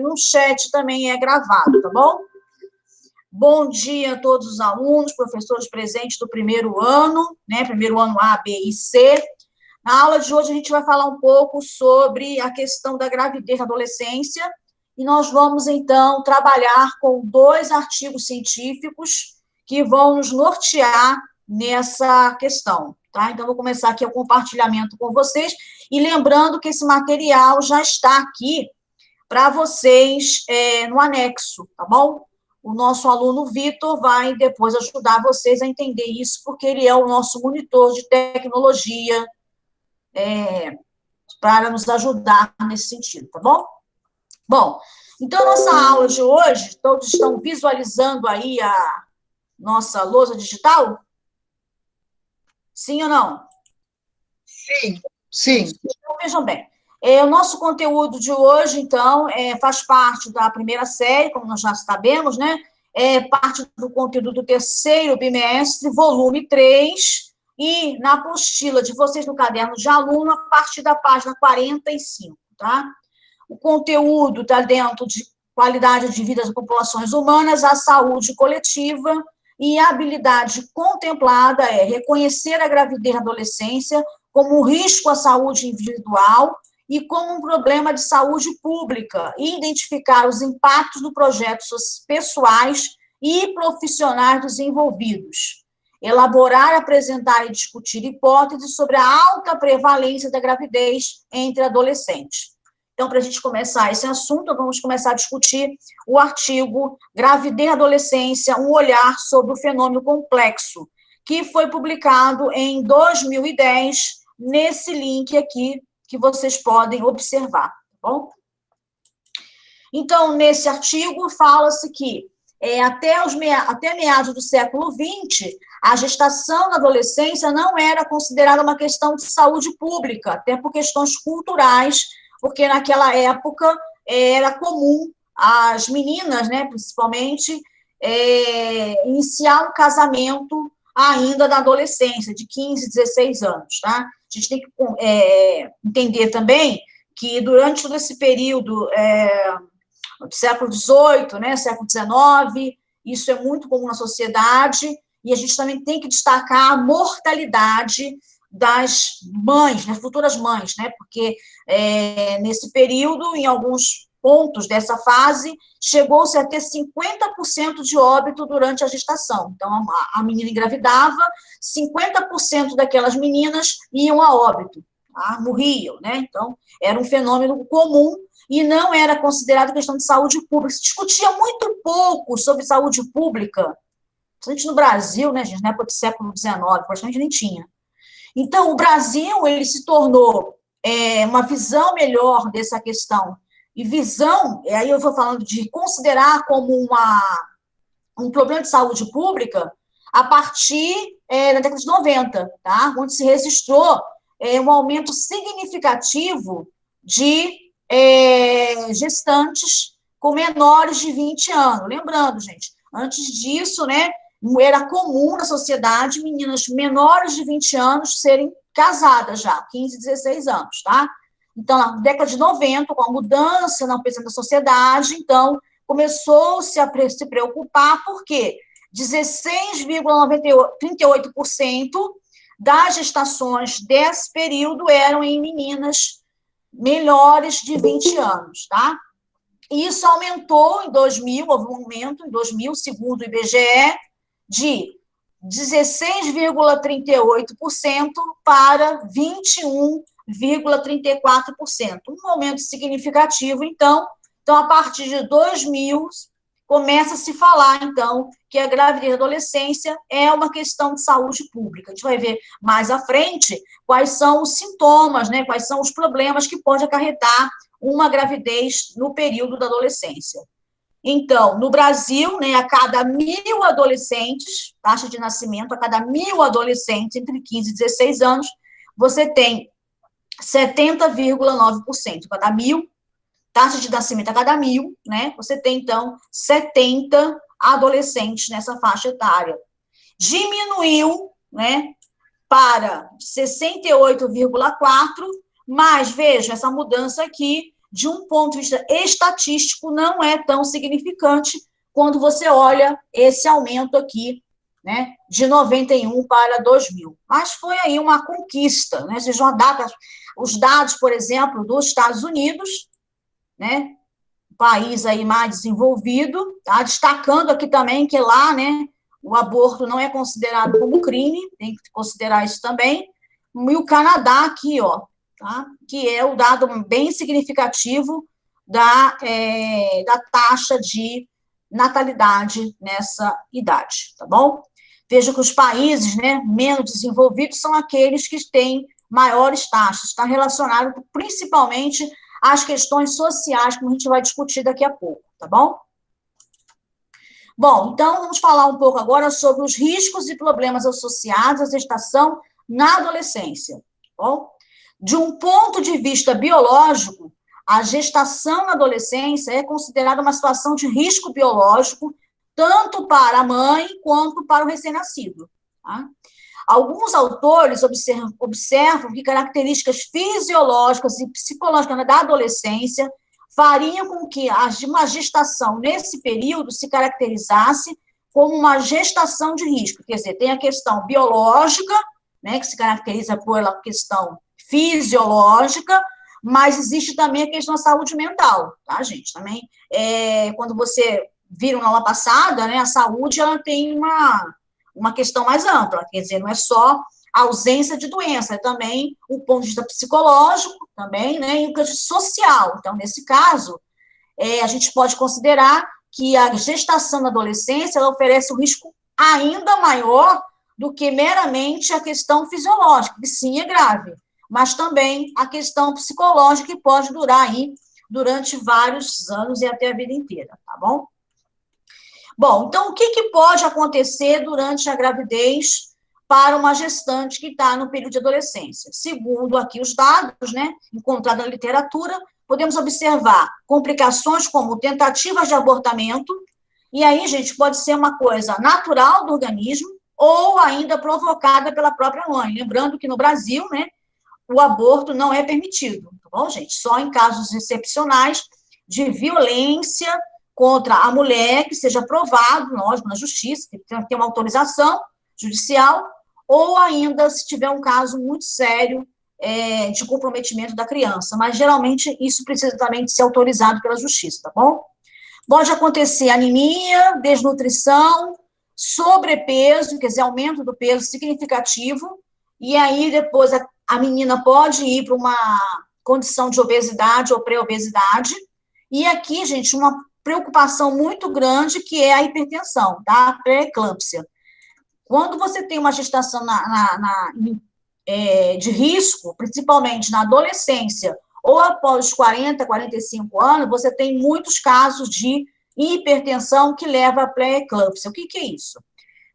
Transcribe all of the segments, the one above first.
no chat também é gravado, tá bom? Bom dia a todos os alunos, professores presentes do primeiro ano, né? Primeiro ano A, B e C. Na aula de hoje, a gente vai falar um pouco sobre a questão da gravidez na adolescência, e nós vamos, então, trabalhar com 2 artigos científicos que vão nos nortear nessa questão, tá? Então, vou começar aqui o compartilhamento com vocês, e lembrando que esse material já está aqui para vocês no anexo, tá bom? O nosso aluno Vitor vai depois ajudar vocês a entender isso, porque ele é o nosso monitor de tecnologia, para nos ajudar nesse sentido, tá bom? Bom, então, nossa aula de hoje, todos estão visualizando aí a nossa lousa digital? Sim ou não? Sim. Então, vejam bem, o nosso conteúdo de hoje, então, faz parte da primeira série, como nós já sabemos, né? É parte do conteúdo do terceiro bimestre, volume 3, e na apostila de vocês no caderno de aluno, a partir da página 45, tá? O conteúdo está dentro de qualidade de vida das populações humanas, a saúde coletiva, e a habilidade contemplada é reconhecer a gravidez na adolescência como um risco à saúde individual e como um problema de saúde pública, e identificar os impactos do projetos pessoais e profissionais dos envolvidos. Elaborar, apresentar e discutir hipóteses sobre a alta prevalência da gravidez entre adolescentes. Então, para a gente começar esse assunto, vamos começar a discutir o artigo Gravidez na Adolescência, um olhar sobre o fenômeno complexo, que foi publicado em 2010, nesse link aqui, que vocês podem observar, tá bom? Então, nesse artigo, fala-se que até meados do século XX, a gestação na adolescência não era considerada uma questão de saúde pública, até por questões culturais, porque naquela época era comum as meninas, né, principalmente, iniciar um casamento ainda na adolescência, de 15, 16 anos, tá? A gente tem que entender também que durante todo esse período do século XVIII, né, século XIX, isso é muito comum na sociedade, e a gente também tem que destacar a mortalidade das mães, né, futuras mães, né, porque nesse período, em alguns pontos dessa fase, chegou-se a ter 50% de óbito durante a gestação. Então, a menina engravidava, 50% daquelas meninas iam a óbito, tá? Morriam, né? Então, era um fenômeno comum e não era considerado questão de saúde pública. Se discutia muito pouco sobre saúde pública, principalmente no Brasil, né, gente, na época do século XIX, praticamente nem tinha. Então, o Brasil, ele se tornou uma visão melhor dessa questão, e visão, aí eu vou falando de considerar como um problema de saúde pública, a partir da década de 90, tá? Onde se registrou um aumento significativo de gestantes com menores de 20 anos. Lembrando, gente, antes disso, né, era comum na sociedade meninas menores de 20 anos serem casadas já, 15, 16 anos, tá? Então, na década de 90, com a mudança na pensamento da sociedade, então, começou-se a se preocupar, porque 16,38% das gestações desse período eram em meninas menores de 20 anos, tá? Isso aumentou em 2000, houve um aumento em 2000, segundo o IBGE, de 16,38% para 21,34%. Um aumento significativo, então, a partir de 2000, começa a se falar, então, que a gravidez da adolescência é uma questão de saúde pública. A gente vai ver mais à frente quais são os sintomas, né, quais são os problemas que pode acarretar uma gravidez no período da adolescência. Então, no Brasil, né, a cada 1.000 adolescentes, taxa de nascimento, a cada 1.000 adolescentes entre 15 e 16 anos, você tem 70,9%. Cada 1.000, taxa de nascimento a cada 1.000, né, você tem, então, 70 adolescentes nessa faixa etária. Diminuiu, né, para 68,4%, mas, veja, essa mudança aqui de um ponto de vista estatístico, não é tão significante quando você olha esse aumento aqui, né, de 91 para 2000. Mas foi aí uma conquista, né? Vocês vão dar os dados, por exemplo, dos Estados Unidos, né, país aí mais desenvolvido, tá? Destacando aqui também que lá, né, o aborto não é considerado como crime, tem que considerar isso também. E o Canadá aqui, ó, tá? Que é o dado bem significativo da taxa de natalidade nessa idade, tá bom? Veja que os países, né, menos desenvolvidos são aqueles que têm maiores taxas, está relacionado principalmente às questões sociais, como a gente vai discutir daqui a pouco, tá bom? Bom, então vamos falar um pouco agora sobre os riscos e problemas associados à gestação na adolescência, tá bom? De um ponto de vista biológico, a gestação na adolescência é considerada uma situação de risco biológico, tanto para a mãe quanto para o recém-nascido, tá? Alguns autores observam que características fisiológicas e psicológicas da adolescência fariam com que uma gestação nesse período se caracterizasse como uma gestação de risco. Quer dizer, tem a questão biológica, né, que se caracteriza pela questão fisiológica, mas existe também a questão da saúde mental, tá, gente? Também, quando você viram na aula passada, né, a saúde, ela tem uma questão mais ampla, quer dizer, não é só a ausência de doença, é também o ponto de vista psicológico, também, né, e o social. Então, nesse caso, a gente pode considerar que a gestação na adolescência, ela oferece um risco ainda maior do que meramente a questão fisiológica, que sim é grave, mas também a questão psicológica, que pode durar aí durante vários anos e até a vida inteira, tá bom? Bom, então, o que pode acontecer durante a gravidez para uma gestante que está no período de adolescência? Segundo aqui os dados, né, encontrados na literatura, podemos observar complicações como tentativas de abortamento, e aí, gente, pode ser uma coisa natural do organismo ou ainda provocada pela própria mãe. Lembrando que no Brasil, né, o aborto não é permitido, tá bom, gente? Só em casos excepcionais de violência contra a mulher, que seja aprovado, lógico, na justiça, que tem uma autorização judicial, ou ainda se tiver um caso muito sério de comprometimento da criança, mas geralmente isso precisa também de ser autorizado pela justiça, tá bom? Pode acontecer anemia, desnutrição, sobrepeso, quer dizer, aumento do peso significativo, e aí depois a menina pode ir para uma condição de obesidade ou pré-obesidade, e aqui, gente, uma preocupação muito grande, que é a hipertensão, tá? A pré-eclâmpsia. Quando você tem uma gestação de risco, principalmente na adolescência, ou após os 40, 45 anos, você tem muitos casos de hipertensão que leva à pré-eclâmpsia. O que é isso?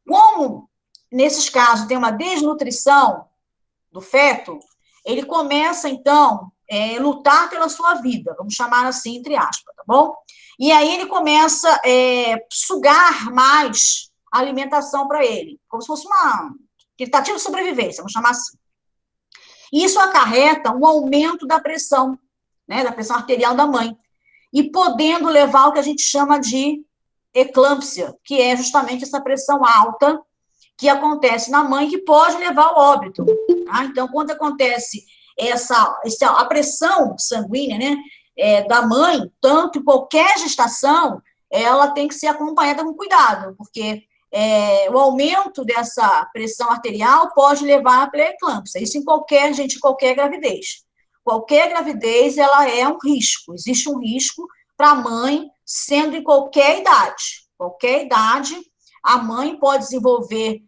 Como, nesses casos, tem uma desnutrição do feto, ele começa, então, lutar pela sua vida, vamos chamar assim, entre aspas, tá bom? E aí ele começa a sugar mais a alimentação para ele, como se fosse uma tentativa de sobrevivência, vamos chamar assim. Isso acarreta um aumento da pressão, né, da pressão arterial da mãe, e podendo levar ao que a gente chama de eclâmpsia, que é justamente essa pressão alta que acontece na mãe, que pode levar ao óbito. Tá? Então, quando acontece a pressão sanguínea, né, da mãe, tanto em qualquer gestação, ela tem que ser acompanhada com cuidado, porque o aumento dessa pressão arterial pode levar à pré-eclâmpsia. Isso em qualquer gravidez. Qualquer gravidez, ela é um risco. Existe um risco para a mãe, sendo em qualquer idade. Qualquer idade, a mãe pode desenvolver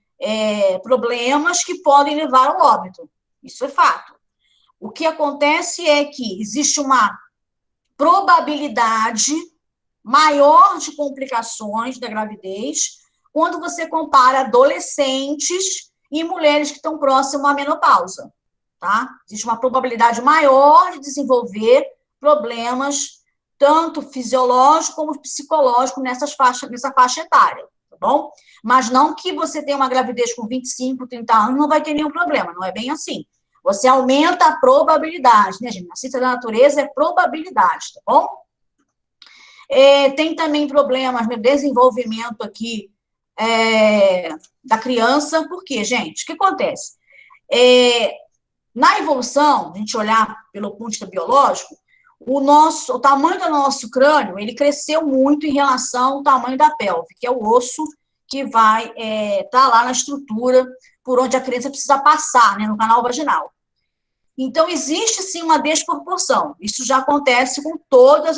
problemas que podem levar ao óbito. Isso é fato. O que acontece é que existe uma probabilidade maior de complicações da gravidez quando você compara adolescentes e mulheres que estão próximas à menopausa, tá? Existe uma probabilidade maior de desenvolver problemas, tanto fisiológicos como psicológicos nessa faixa etária, tá bom? Mas não que você tenha uma gravidez com 25, 30 anos, não vai ter nenhum problema, não é bem assim. Você aumenta a probabilidade, né, gente? Na ciência da natureza é probabilidade, tá bom? Tem também problemas no desenvolvimento aqui da criança, por quê, gente? O que acontece? Na evolução, a gente olhar pelo ponto de vista biológico, o tamanho do nosso crânio, ele cresceu muito em relação ao tamanho da pelve, que é o osso que vai estar lá na estrutura por onde a criança precisa passar, né, no canal vaginal. Então, existe, sim, uma desproporção. Isso já acontece com todos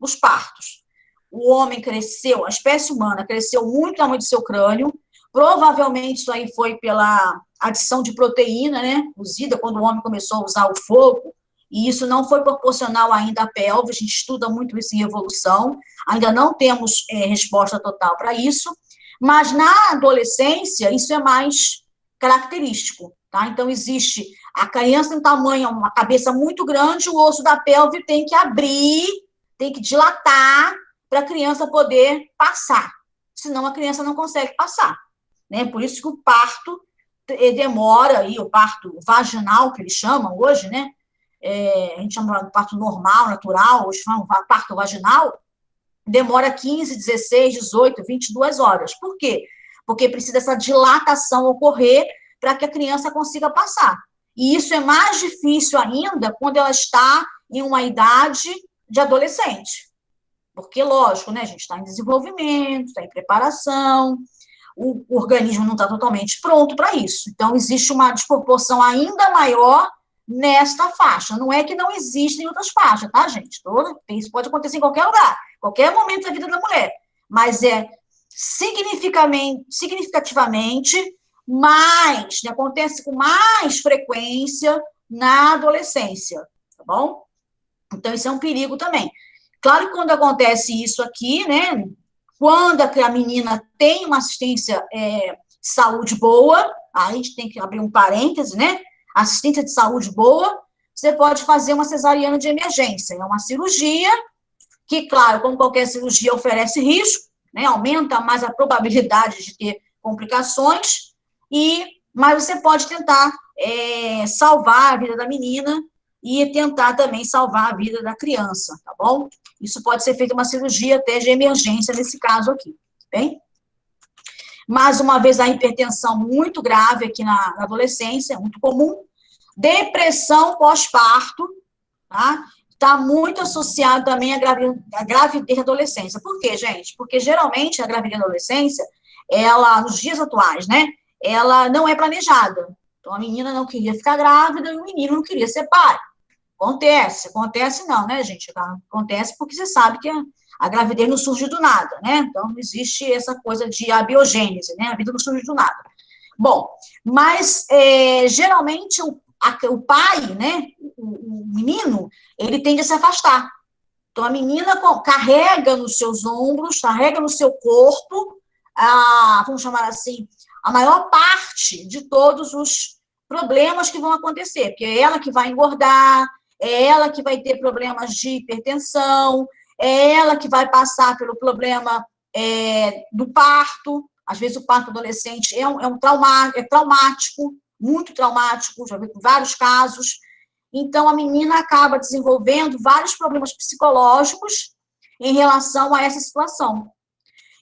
os partos. O homem cresceu, a espécie humana cresceu muito o tamanho do seu crânio, provavelmente isso aí foi pela adição de proteína, né, cozida, quando o homem começou a usar o fogo, e isso não foi proporcional ainda à pelve, a gente estuda muito isso em evolução, ainda não temos resposta total para isso, mas na adolescência isso é mais característico, tá? Então existe, a criança tem um tamanho, uma cabeça muito grande, o osso da pelve tem que abrir, tem que dilatar para a criança poder passar, senão a criança não consegue passar, né? Por isso que o parto demora, aí, o parto vaginal, que eles chamam hoje, né? A gente chama de parto normal, natural, hoje chamam de parto vaginal, demora 15, 16, 18, 22 horas. Por quê? Porque precisa essa dilatação ocorrer para que a criança consiga passar. E isso é mais difícil ainda quando ela está em uma idade de adolescente. Porque, lógico, né, a gente está em desenvolvimento, está em preparação, o organismo não está totalmente pronto para isso. Então, existe uma desproporção ainda maior nesta faixa. Não é que não existem outras faixas, tá, gente? Isso pode acontecer em qualquer lugar, qualquer momento da vida da mulher. Mas é significativamente mais, né, acontece com mais frequência na adolescência, tá bom? Então, isso é um perigo também. Claro que quando acontece isso aqui, né, quando a menina tem uma assistência de saúde boa, aí a gente tem que abrir um parêntese, né, assistência de saúde boa, você pode fazer uma cesariana de emergência, é uma cirurgia que, claro, como qualquer cirurgia oferece risco, né, aumenta mais a probabilidade de ter complicações, mas você pode tentar salvar a vida da menina e tentar também salvar a vida da criança, tá bom? Isso pode ser feita uma cirurgia até de emergência nesse caso aqui, bem? Mais uma vez, a hipertensão muito grave aqui na adolescência, é muito comum. Depressão pós-parto, tá? Está muito associado também à gravidez da adolescência. Por quê, gente? Porque, geralmente, a gravidez da adolescência, ela, nos dias atuais, né, ela não é planejada. Então, a menina não queria ficar grávida e o menino não queria ser pai. Acontece não, né, gente? Acontece porque você sabe que a gravidez não surge do nada, né? Então, não existe essa coisa de abiogênese, né? A vida não surge do nada. Bom, mas, geralmente, o pai, né, o menino, ele tende a se afastar. Então, a menina carrega nos seus ombros, carrega no seu corpo, vamos chamar assim, a maior parte de todos os problemas que vão acontecer, porque é ela que vai engordar, é ela que vai ter problemas de hipertensão, é ela que vai passar pelo problema do parto. Às vezes o parto adolescente é traumático, muito traumático, já vi vários casos. Então, a menina acaba desenvolvendo vários problemas psicológicos em relação a essa situação.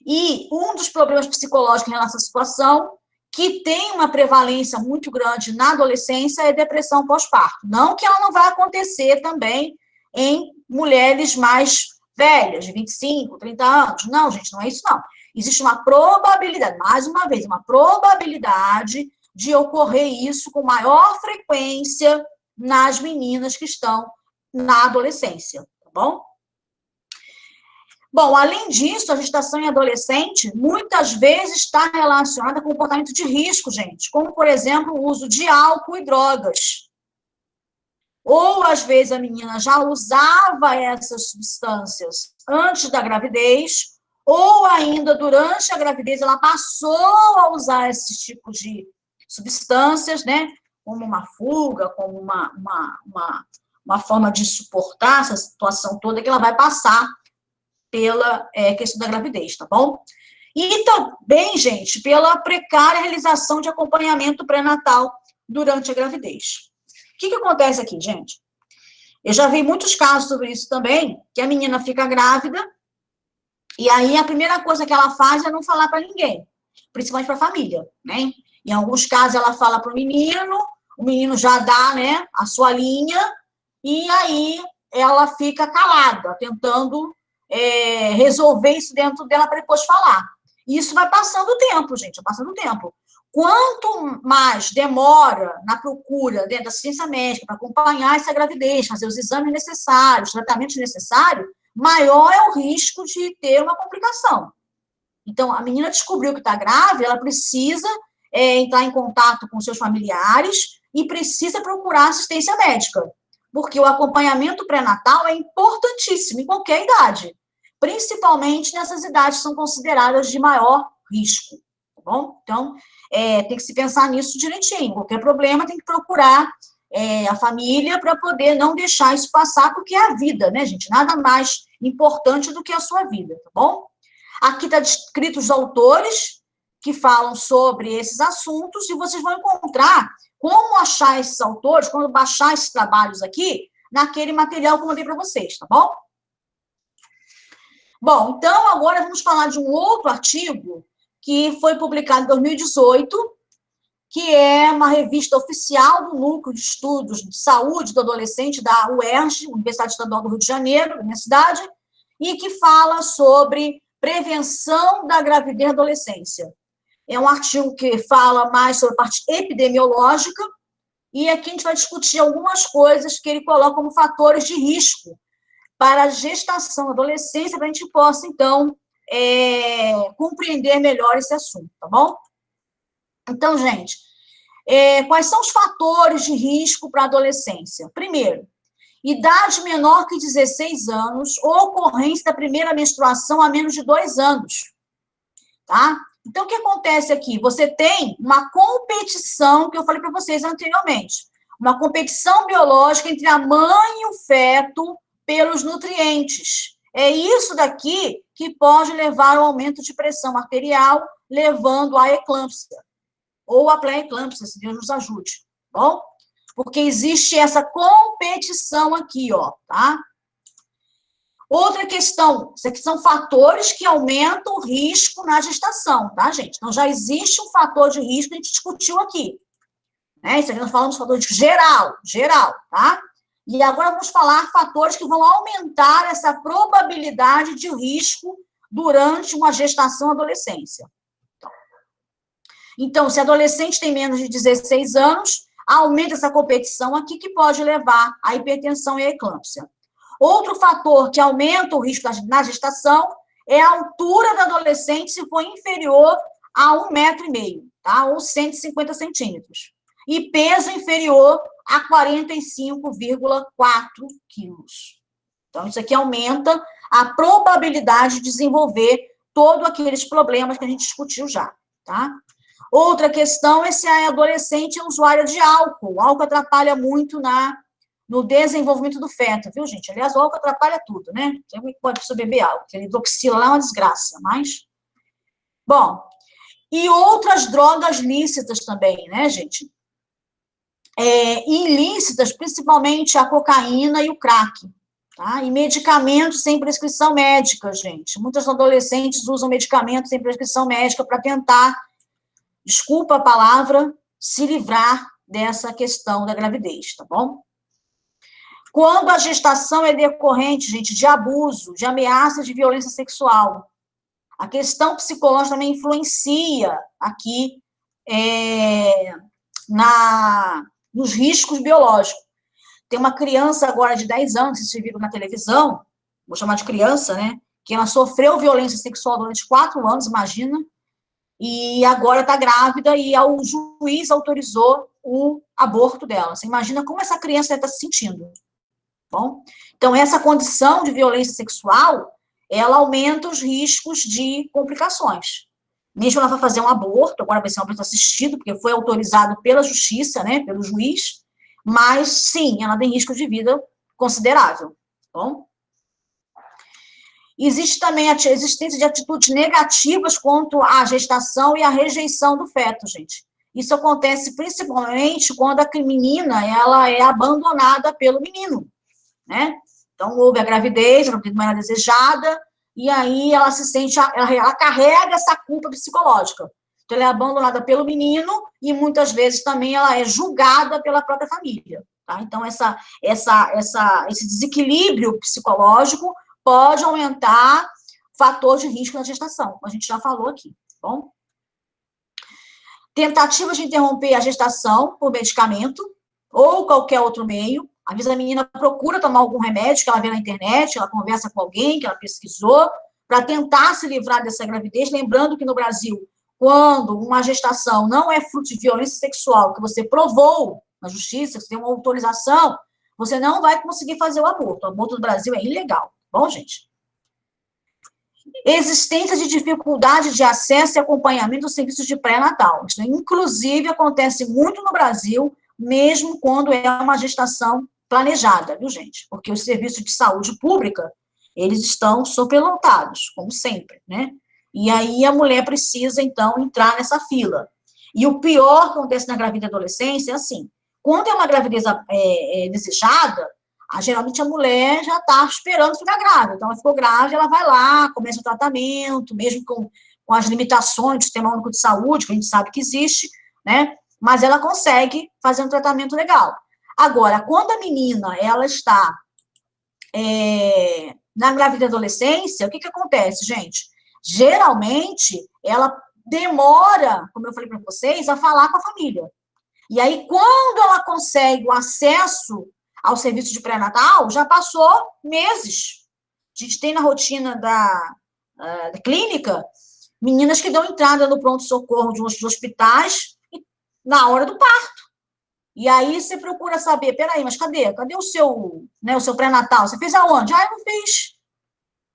E um dos problemas psicológicos em relação à situação, que tem uma prevalência muito grande na adolescência, é depressão pós-parto. Não que ela não vai acontecer também em mulheres mais velhas, de 25, 30 anos. Não, gente, não é isso, não. Existe uma probabilidade, mais uma vez, uma probabilidade de ocorrer isso com maior frequência nas meninas que estão na adolescência, tá bom? Bom, além disso, a gestação em adolescente muitas vezes está relacionada com comportamento de risco, gente, como, por exemplo, o uso de álcool e drogas. Ou, às vezes, a menina já usava essas substâncias antes da gravidez, ou ainda durante a gravidez ela passou a usar esses tipos de substâncias, né, como uma fuga, como uma forma de suportar essa situação toda que ela vai passar pela questão da gravidez, tá bom? E também, gente, pela precária realização de acompanhamento pré-natal durante a gravidez. que acontece aqui, gente? Eu já vi muitos casos sobre isso também, que a menina fica grávida, e aí a primeira coisa que ela faz é não falar para ninguém, principalmente para a família, né? Em alguns casos ela fala para o menino já dá, né, a sua linha, e aí ela fica calada, tentando resolver isso dentro dela para depois falar. E isso vai passando o tempo, gente, vai passando o tempo. Quanto mais demora na procura dentro da assistência médica para acompanhar essa gravidez, fazer os exames necessários, os tratamentos necessários, maior é o risco de ter uma complicação. Então, a menina descobriu que está grávida, ela precisa entrar em contato com seus familiares e precisa procurar assistência médica, porque o acompanhamento pré-natal é importantíssimo em qualquer idade, principalmente nessas idades que são consideradas de maior risco, tá bom? Então, tem que se pensar nisso direitinho. Qualquer problema tem que procurar a família para poder não deixar isso passar, porque é a vida, né, gente? Nada mais importante do que a sua vida, tá bom? Aqui está descrito os autores que falam sobre esses assuntos, e vocês vão encontrar como achar esses autores, como baixar esses trabalhos aqui, naquele material que eu mandei para vocês, tá bom? Bom, então, agora vamos falar de um outro artigo que foi publicado em 2018, que é uma revista oficial do Núcleo de Estudos de Saúde do Adolescente da UERJ, Universidade Estadual do Rio de Janeiro, minha cidade, e que fala sobre prevenção da gravidez na adolescência. É um artigo que fala mais sobre a parte epidemiológica, e aqui a gente vai discutir algumas coisas que ele coloca como fatores de risco para a gestação, adolescência, para a gente possa, então, compreender melhor esse assunto, tá bom? Então, gente, quais são os fatores de risco para a adolescência? Primeiro, idade menor que 16 anos ou ocorrência da primeira menstruação há menos de 2 anos, tá? Então, o que acontece aqui? Você tem uma competição, que eu falei para vocês anteriormente, uma competição biológica entre a mãe e o feto pelos nutrientes. É isso daqui que pode levar ao aumento de pressão arterial, levando à eclâmpsia, ou à pré-eclâmpsia, se Deus nos ajude, bom? Porque existe essa competição aqui, ó, tá? Outra questão, isso aqui são fatores que aumentam o risco na gestação, tá, gente? Então, já existe um fator de risco que a gente discutiu aqui, né? Isso aqui nós falamos de fator de geral, tá? E agora vamos falar fatores que vão aumentar essa probabilidade de risco durante uma gestação e adolescência. Então, se adolescente tem menos de 16 anos, aumenta essa competição aqui que pode levar à hipertensão e à eclâmpsia. Outro fator que aumenta o risco na gestação é a altura do adolescente se for inferior a 1,5 m, tá? Ou 150 centímetros. E peso inferior a 45,4 quilos. Então, isso aqui aumenta a probabilidade de desenvolver todos aqueles problemas que a gente discutiu já, tá? Outra questão é se a adolescente é usuária de álcool. O álcool atrapalha muito no desenvolvimento do feto, viu, gente? Aliás, o álcool atrapalha tudo, né? Tem que pode beber álcool, aquele hidroxila lá é uma desgraça, mas... Bom, e outras drogas lícitas também, né, gente? Ilícitas, principalmente a cocaína e o crack, tá? E medicamentos sem prescrição médica, gente. Muitos adolescentes usam medicamentos sem prescrição médica para tentar, desculpa a palavra, se livrar dessa questão da gravidez, tá bom? Quando a gestação é decorrente, gente, de abuso, de ameaça de violência sexual, a questão psicológica também influencia aqui nos riscos biológicos. Tem uma criança agora de 10 anos, vocês viram na televisão, vou chamar de criança, né, que ela sofreu violência sexual durante 4 anos, imagina, e agora está grávida e o juiz autorizou o aborto dela. Você imagina como essa criança está se sentindo. Bom, então, essa condição de violência sexual, ela aumenta os riscos de complicações. Mesmo ela vai fazer um aborto, agora vai ser um aborto assistido, porque foi autorizado pela justiça, né, pelo juiz, mas, sim, ela tem risco de vida considerável. Bom, existe também a existência de atitudes negativas quanto à gestação e à rejeição do feto, gente. Isso acontece principalmente quando a menina ela é abandonada pelo menino, né? Então, houve a gravidez não era desejada, e aí ela se sente, ela carrega essa culpa psicológica. Então, ela é abandonada pelo menino e muitas vezes também ela é julgada pela própria família. Tá? Então, esse desequilíbrio psicológico pode aumentar o fator de risco na gestação, como a gente já falou aqui, tá bom? Tentativas de interromper a gestação por medicamento ou qualquer outro meio. Às vezes a menina procura tomar algum remédio que ela vê na internet, ela conversa com alguém que ela pesquisou, para tentar se livrar dessa gravidez. Lembrando que no Brasil, quando uma gestação não é fruto de violência sexual, que você provou na justiça, que você tem uma autorização, você não vai conseguir fazer o aborto. O aborto no Brasil é ilegal, tá bom, gente? Existência de dificuldade de acesso e acompanhamento dos serviços de pré-natal. Isso, inclusive, acontece muito no Brasil, mesmo quando é uma gestação planejada, viu, gente? Porque os serviços de saúde pública, eles estão superlotados, como sempre, né? E aí a mulher precisa, então, entrar nessa fila. E o pior que acontece na gravidez da adolescência é assim, quando é uma gravidez desejada, geralmente a mulher já está esperando ficar grávida. Então, ela ficou grávida, ela vai lá, começa o tratamento, mesmo com as limitações do Sistema Único de Saúde, que a gente sabe que existe, né? Mas ela consegue fazer um tratamento legal. Agora, quando a menina, ela está na gravidez da adolescência, o que acontece, gente? Geralmente, ela demora, como eu falei para vocês, a falar com a família. E aí, quando ela consegue o acesso ao serviço de pré-natal, já passou meses. A gente tem na rotina da clínica meninas que dão entrada no pronto-socorro de hospitais na hora do parto. E aí você procura saber, peraí, mas cadê o seu pré-natal? Você fez aonde? Ah, eu não fiz.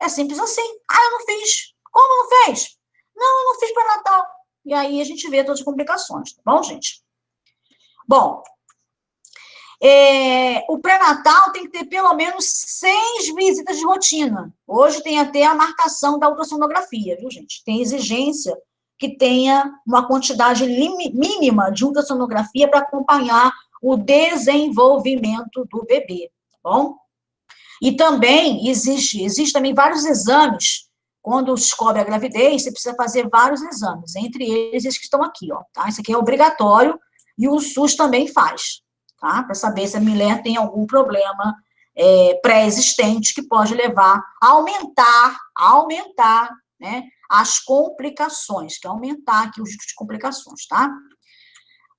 É simples assim. Ah, eu não fiz. Como não fez? Não, eu não fiz pré-natal. E aí a gente vê todas as complicações, tá bom, gente? Bom, o pré-natal tem que ter pelo menos 6 visitas de rotina. Hoje tem até a marcação da ultrassonografia, viu, gente? Tem exigência que tenha uma quantidade mínima de ultrassonografia para acompanhar o desenvolvimento do bebê, tá bom? E também existe também vários exames. Quando descobre a gravidez, você precisa fazer vários exames, entre eles esses que estão aqui, ó, tá? Isso aqui é obrigatório e o SUS também faz, tá? Para saber se a mulher tem algum problema pré-existente que pode levar a aumentar, né, as complicações, que é aumentar aqui os riscos de complicações, tá?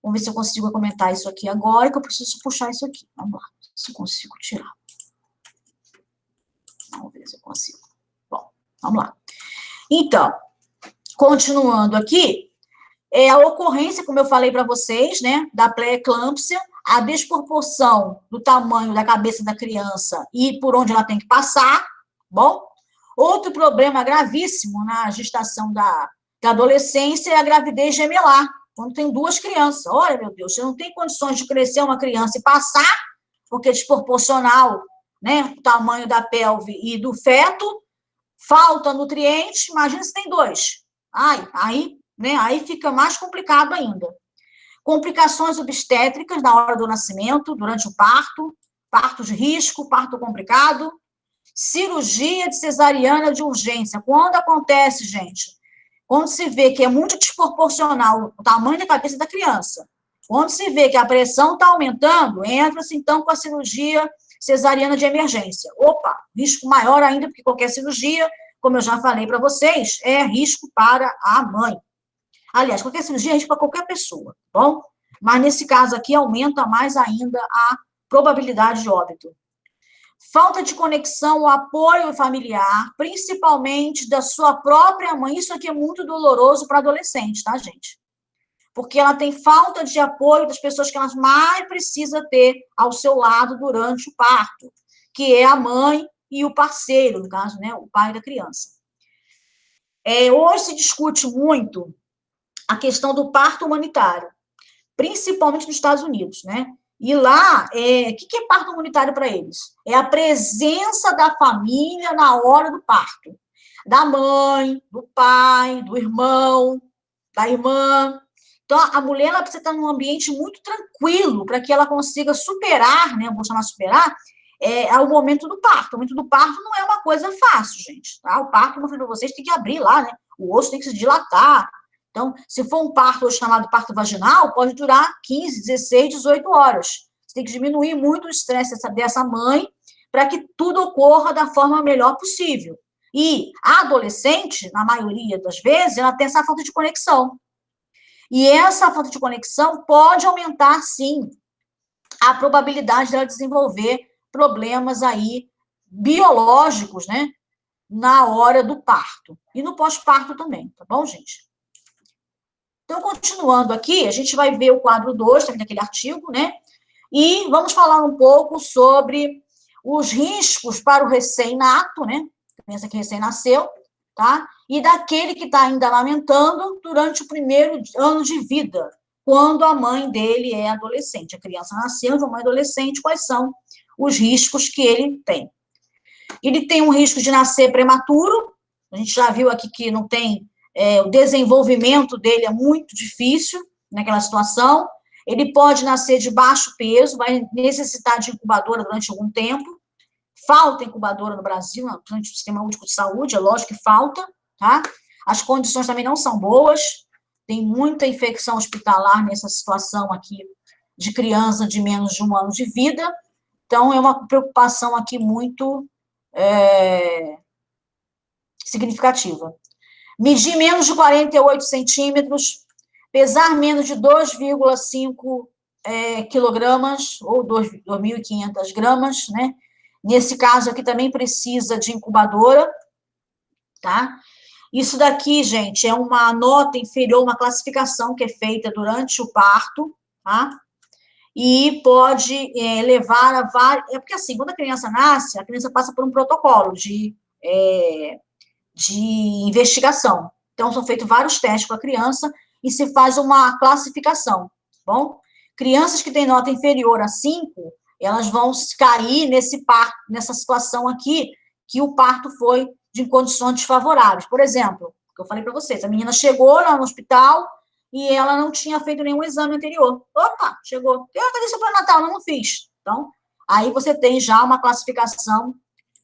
Vamos ver se eu consigo comentar isso aqui agora, que eu preciso puxar isso aqui. Vamos lá, se eu consigo tirar. Vamos ver se eu consigo. Bom, vamos lá. Então, continuando aqui, a ocorrência, como eu falei para vocês, né, da pré-eclâmpsia, a desproporção do tamanho da cabeça da criança e por onde ela tem que passar, bom? Outro problema gravíssimo na gestação da adolescência é a gravidez gemelar, quando tem 2 crianças. Olha, meu Deus, você não tem condições de crescer uma criança e passar, porque é desproporcional, né, o tamanho da pelve e do feto, falta nutrientes, imagina se tem 2. Aí fica mais complicado ainda. Complicações obstétricas na hora do nascimento, durante o parto, parto de risco, parto complicado, cirurgia de cesariana de urgência. Quando acontece, gente? Quando se vê que é muito desproporcional o tamanho da cabeça da criança, quando se vê que a pressão está aumentando, entra-se, então, com a cirurgia cesariana de emergência. Opa, risco maior ainda, porque qualquer cirurgia, como eu já falei para vocês, é risco para a mãe. Aliás, qualquer cirurgia é risco para qualquer pessoa, tá bom? Mas nesse caso aqui, aumenta mais ainda a probabilidade de óbito. Falta de conexão, apoio familiar, principalmente da sua própria mãe. Isso aqui é muito doloroso para adolescente, tá, gente? Porque ela tem falta de apoio das pessoas que ela mais precisa ter ao seu lado durante o parto, que é a mãe e o parceiro, no caso, né, o pai da criança. Hoje se discute muito a questão do parto humanitário, principalmente nos Estados Unidos, né? E lá, o que é parto humanitário para eles? É a presença da família na hora do parto. Da mãe, do pai, do irmão, da irmã. Então, a mulher ela precisa estar num ambiente muito tranquilo para que ela consiga superar, né? Eu vou chamar superar, ao momento do parto. O momento do parto não é uma coisa fácil, gente. Tá? O parto, como eu falei para vocês, tem que abrir lá, né? O osso tem que se dilatar. Então, se for um parto hoje chamado parto vaginal, pode durar 15, 16, 18 horas. Você tem que diminuir muito o estresse dessa mãe para que tudo ocorra da forma melhor possível. E a adolescente, na maioria das vezes, ela tem essa falta de conexão. E essa falta de conexão pode aumentar, sim, a probabilidade dela desenvolver problemas aí biológicos, né, na hora do parto. E no pós-parto também, tá bom, gente? Então, continuando aqui, a gente vai ver o quadro 2, também daquele artigo, né? E vamos falar um pouco sobre os riscos para o recém-nato, né? Criança que recém-nasceu, tá? E daquele que está ainda amamentando durante o primeiro ano de vida, quando a mãe dele é adolescente. A criança nasceu de uma mãe adolescente, quais são os riscos que ele tem? Ele tem um risco de nascer prematuro, a gente já viu aqui que não tem, o desenvolvimento dele é muito difícil naquela situação. Ele pode nascer de baixo peso, vai necessitar de incubadora durante algum tempo. Falta incubadora no Brasil, durante o Sistema Único de Saúde, é lógico que falta, tá? As condições também não são boas, tem muita infecção hospitalar nessa situação aqui de criança de menos de 1 ano de vida, então é uma preocupação aqui muito significativa. Medir menos de 48 centímetros, pesar menos de 2,5 quilogramas, ou 2.500 gramas, né? Nesse caso aqui também precisa de incubadora, tá? Isso daqui, gente, é uma nota inferior, uma classificação que é feita durante o parto, tá? E pode levar a várias... É porque, assim, quando a criança nasce, a criança passa por um protocolo de investigação. Então, são feitos vários testes com a criança e se faz uma classificação, tá bom? Crianças que têm nota inferior a 5, elas vão cair nessa situação aqui, que o parto foi de condições desfavoráveis. Por exemplo, que eu falei para vocês, a menina chegou lá no hospital e ela não tinha feito nenhum exame anterior. Opa, chegou. Cadê seu pré-natal? Não fiz. Então, aí você tem já uma classificação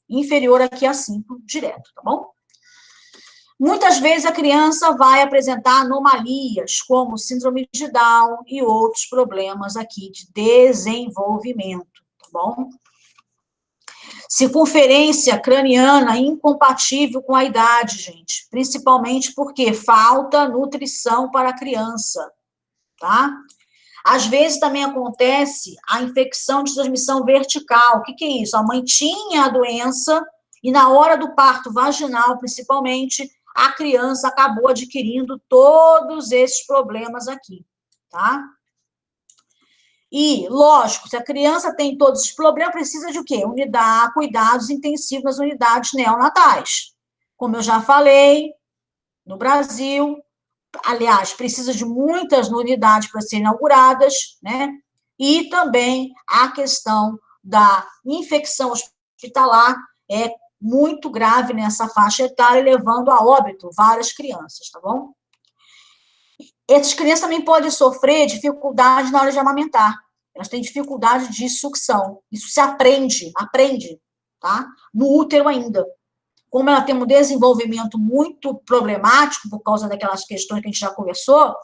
inferior aqui a 5, direto, tá bom? Muitas vezes a criança vai apresentar anomalias, como síndrome de Down e outros problemas aqui de desenvolvimento, tá bom? Circunferência craniana incompatível com a idade, gente, principalmente porque falta nutrição para a criança, tá? Às vezes também acontece a infecção de transmissão vertical. O que é isso? A mãe tinha a doença e na hora do parto vaginal, principalmente, a criança acabou adquirindo todos esses problemas aqui, tá? E, lógico, se a criança tem todos esses problemas, precisa de o quê? Cuidados intensivos nas unidades neonatais. Como eu já falei, no Brasil, aliás, precisa de muitas unidades para serem inauguradas, né? E também a questão da infecção hospitalar é muito grave nessa faixa etária, levando a óbito várias crianças, tá bom? Essas crianças também podem sofrer dificuldade na hora de amamentar. Elas têm dificuldade de sucção. Isso se aprende, tá? No útero ainda. Como ela tem um desenvolvimento muito problemático, por causa daquelas questões que a gente já conversou,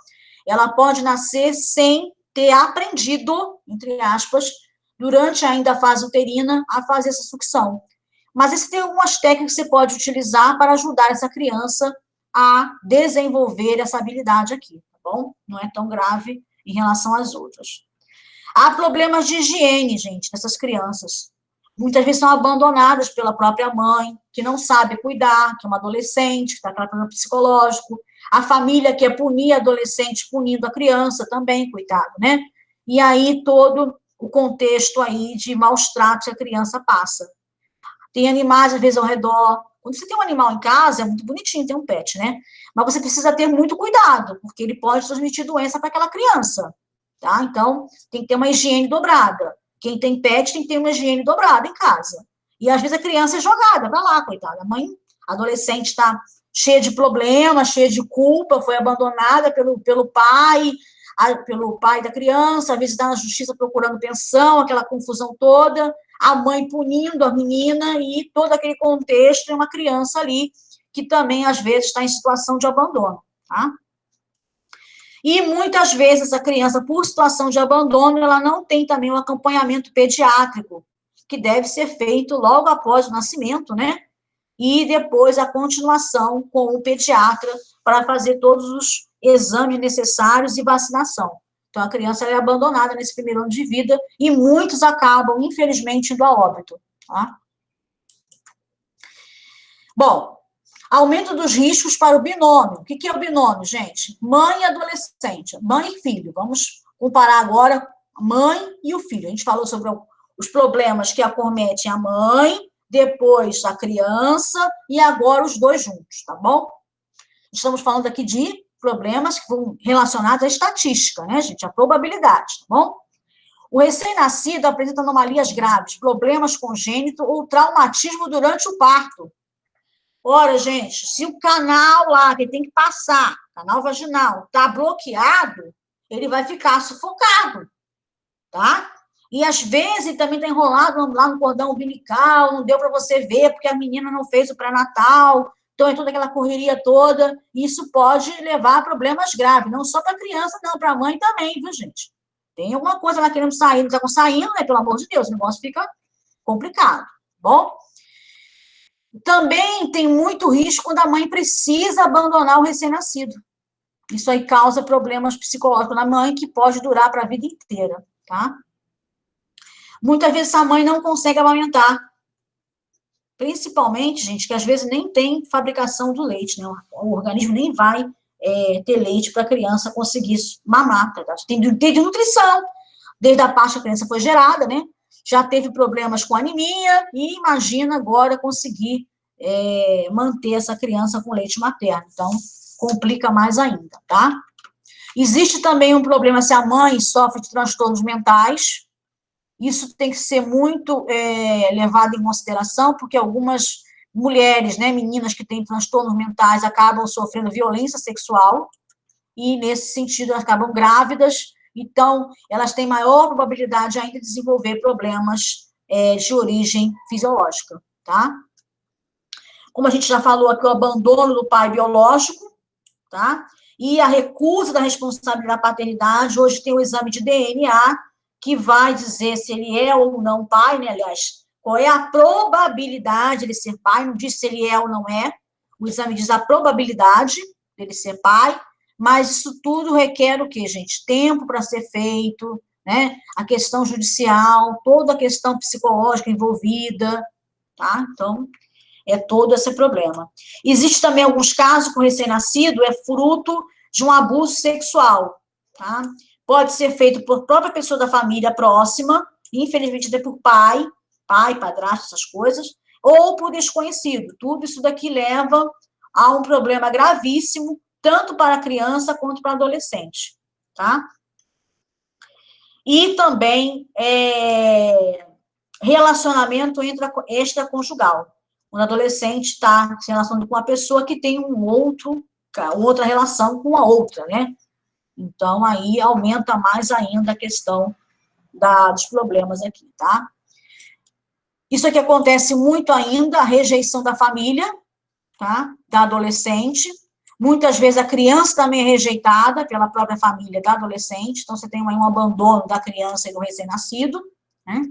ela pode nascer sem ter aprendido, entre aspas, durante ainda a fase uterina, a fazer essa sucção. Mas existem algumas técnicas que você pode utilizar para ajudar essa criança a desenvolver essa habilidade aqui, tá bom? Não é tão grave em relação às outras. Há problemas de higiene, gente, dessas crianças. Muitas vezes são abandonadas pela própria mãe, que não sabe cuidar, que é uma adolescente, que está com problema psicológico. A família quer punir a adolescente, punindo a criança também, coitado, né? E aí todo o contexto aí de maus tratos que a criança passa. Tem animais, às vezes, ao redor. Quando você tem um animal em casa, é muito bonitinho ter um pet, né? Mas você precisa ter muito cuidado, porque ele pode transmitir doença para aquela criança, tá? Então, tem que ter uma higiene dobrada. Quem tem pet tem que ter uma higiene dobrada em casa. E, às vezes, a criança é jogada para lá, coitada. A mãe, a adolescente está cheia de problemas, cheia de culpa, foi abandonada pelo pai, pelo pai da criança, às vezes está na justiça procurando pensão, aquela confusão toda, a mãe punindo a menina e todo aquele contexto é uma criança ali que também, às vezes, está em situação de abandono, tá? E, muitas vezes, a criança, por situação de abandono, ela não tem também um acompanhamento pediátrico, que deve ser feito logo após o nascimento, né? E depois a continuação com o pediatra para fazer todos os exames necessários e vacinação. Então, a criança é abandonada nesse primeiro ano de vida e muitos acabam, infelizmente, indo a óbito, tá? Bom, aumento dos riscos para o binômio. O que é o binômio, gente? Mãe e adolescente, mãe e filho. Vamos comparar agora mãe e o filho. A gente falou sobre os problemas que acometem a mãe, depois a criança e agora os dois juntos, tá bom? Estamos falando aqui de problemas que vão relacionados à estatística, né, gente? A probabilidade, tá bom? O recém-nascido apresenta anomalias graves, problemas congênitos ou traumatismo durante o parto. Ora, gente, se o canal lá que tem que passar, canal vaginal, está bloqueado, ele vai ficar sufocado, tá? E às vezes também está enrolado lá no cordão umbilical, não deu para você ver porque a menina não fez o pré-natal, então é toda aquela correria toda, e isso pode levar a problemas graves, não só para a criança, não, para a mãe também, viu, gente? Tem alguma coisa lá querendo sair, não está saindo, né? Pelo amor de Deus, o negócio fica complicado, bom? Também tem muito risco quando a mãe precisa abandonar o recém-nascido. Isso aí causa problemas psicológicos na mãe que pode durar para a vida inteira, tá? Muitas vezes a mãe não consegue amamentar. Principalmente, gente, que às vezes nem tem fabricação do leite, né? O organismo nem vai ter leite para a criança conseguir mamar, tá? Tem de nutrição, desde a parte que a criança foi gerada, né? Já teve problemas com anemia e imagina agora conseguir manter essa criança com leite materno. Então, complica mais ainda, tá? Existe também um problema se a mãe sofre de transtornos mentais. Isso tem que ser muito levado em consideração, porque algumas mulheres, né, meninas que têm transtornos mentais acabam sofrendo violência sexual e, nesse sentido, elas acabam grávidas. Então, elas têm maior probabilidade ainda de desenvolver problemas de origem fisiológica, tá? Como a gente já falou aqui, o abandono do pai biológico, tá? E a recusa da responsabilidade da paternidade. Hoje tem o exame de DNA, que vai dizer se ele é ou não pai, né? Aliás, qual é a probabilidade de ele ser pai, não diz se ele é ou não é. O exame diz a probabilidade dele ser pai, mas isso tudo requer o quê, gente? Tempo para ser feito, né? A questão judicial, toda a questão psicológica envolvida, tá? Então, é todo esse problema. Existe também alguns casos que o recém-nascido é fruto de um abuso sexual, tá? Pode ser feito por própria pessoa da família próxima, infelizmente até por pai, padrasto, essas coisas, ou por desconhecido. Tudo isso daqui leva a um problema gravíssimo, tanto para a criança quanto para o adolescente, tá? E também relacionamento extraconjugal. Quando o adolescente está se relacionando com uma pessoa que tem outra relação com a outra, né? Então, aí aumenta mais ainda a questão dos problemas aqui, tá? Isso aqui acontece muito ainda, a rejeição da família, tá? Da adolescente. Muitas vezes a criança também é rejeitada pela própria família da adolescente, então você tem aí um abandono da criança e do recém-nascido, né?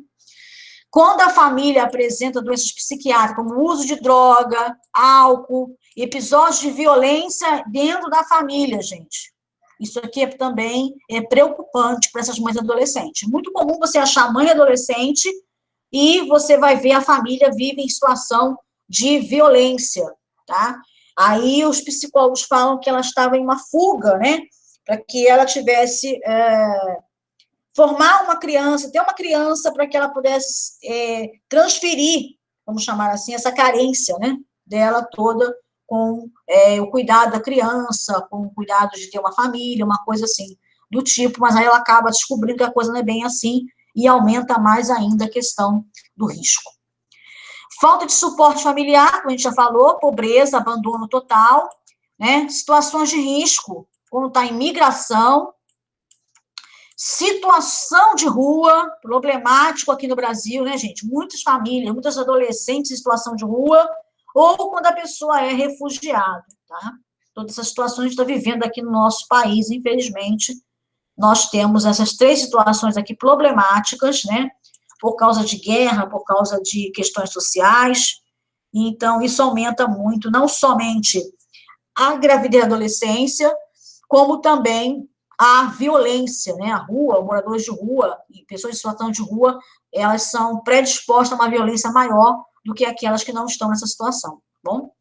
Quando a família apresenta doenças psiquiátricas, como uso de droga, álcool, episódios de violência dentro da família, gente. Isso aqui também é preocupante para essas mães adolescentes. Muito comum você achar mãe adolescente e você vai ver a família vive em situação de violência, tá? Aí os psicólogos falam que ela estava em uma fuga, né? Para que ela tivesse... formar uma criança, ter uma criança para que ela pudesse transferir, vamos chamar assim, essa carência, né, dela toda com o cuidado da criança, com o cuidado de ter uma família, uma coisa assim, do tipo, mas aí ela acaba descobrindo que a coisa não é bem assim e aumenta mais ainda a questão do risco. Falta de suporte familiar, como a gente já falou, pobreza, abandono total, né, situações de risco, quando está em migração, Situação de rua, problemático aqui no Brasil, né, gente? Muitas famílias, muitas adolescentes em situação de rua, ou quando a pessoa é refugiada, tá? Todas essas situações a gente está vivendo aqui no nosso país, infelizmente. Nós temos essas três situações aqui problemáticas, né? Por causa de guerra, por causa de questões sociais. Então, isso aumenta muito, não somente a gravidez e a adolescência, como também a violência, né? A rua, moradores de rua, e pessoas em situação de rua, elas são predispostas a uma violência maior do que aquelas que não estão nessa situação, tá bom?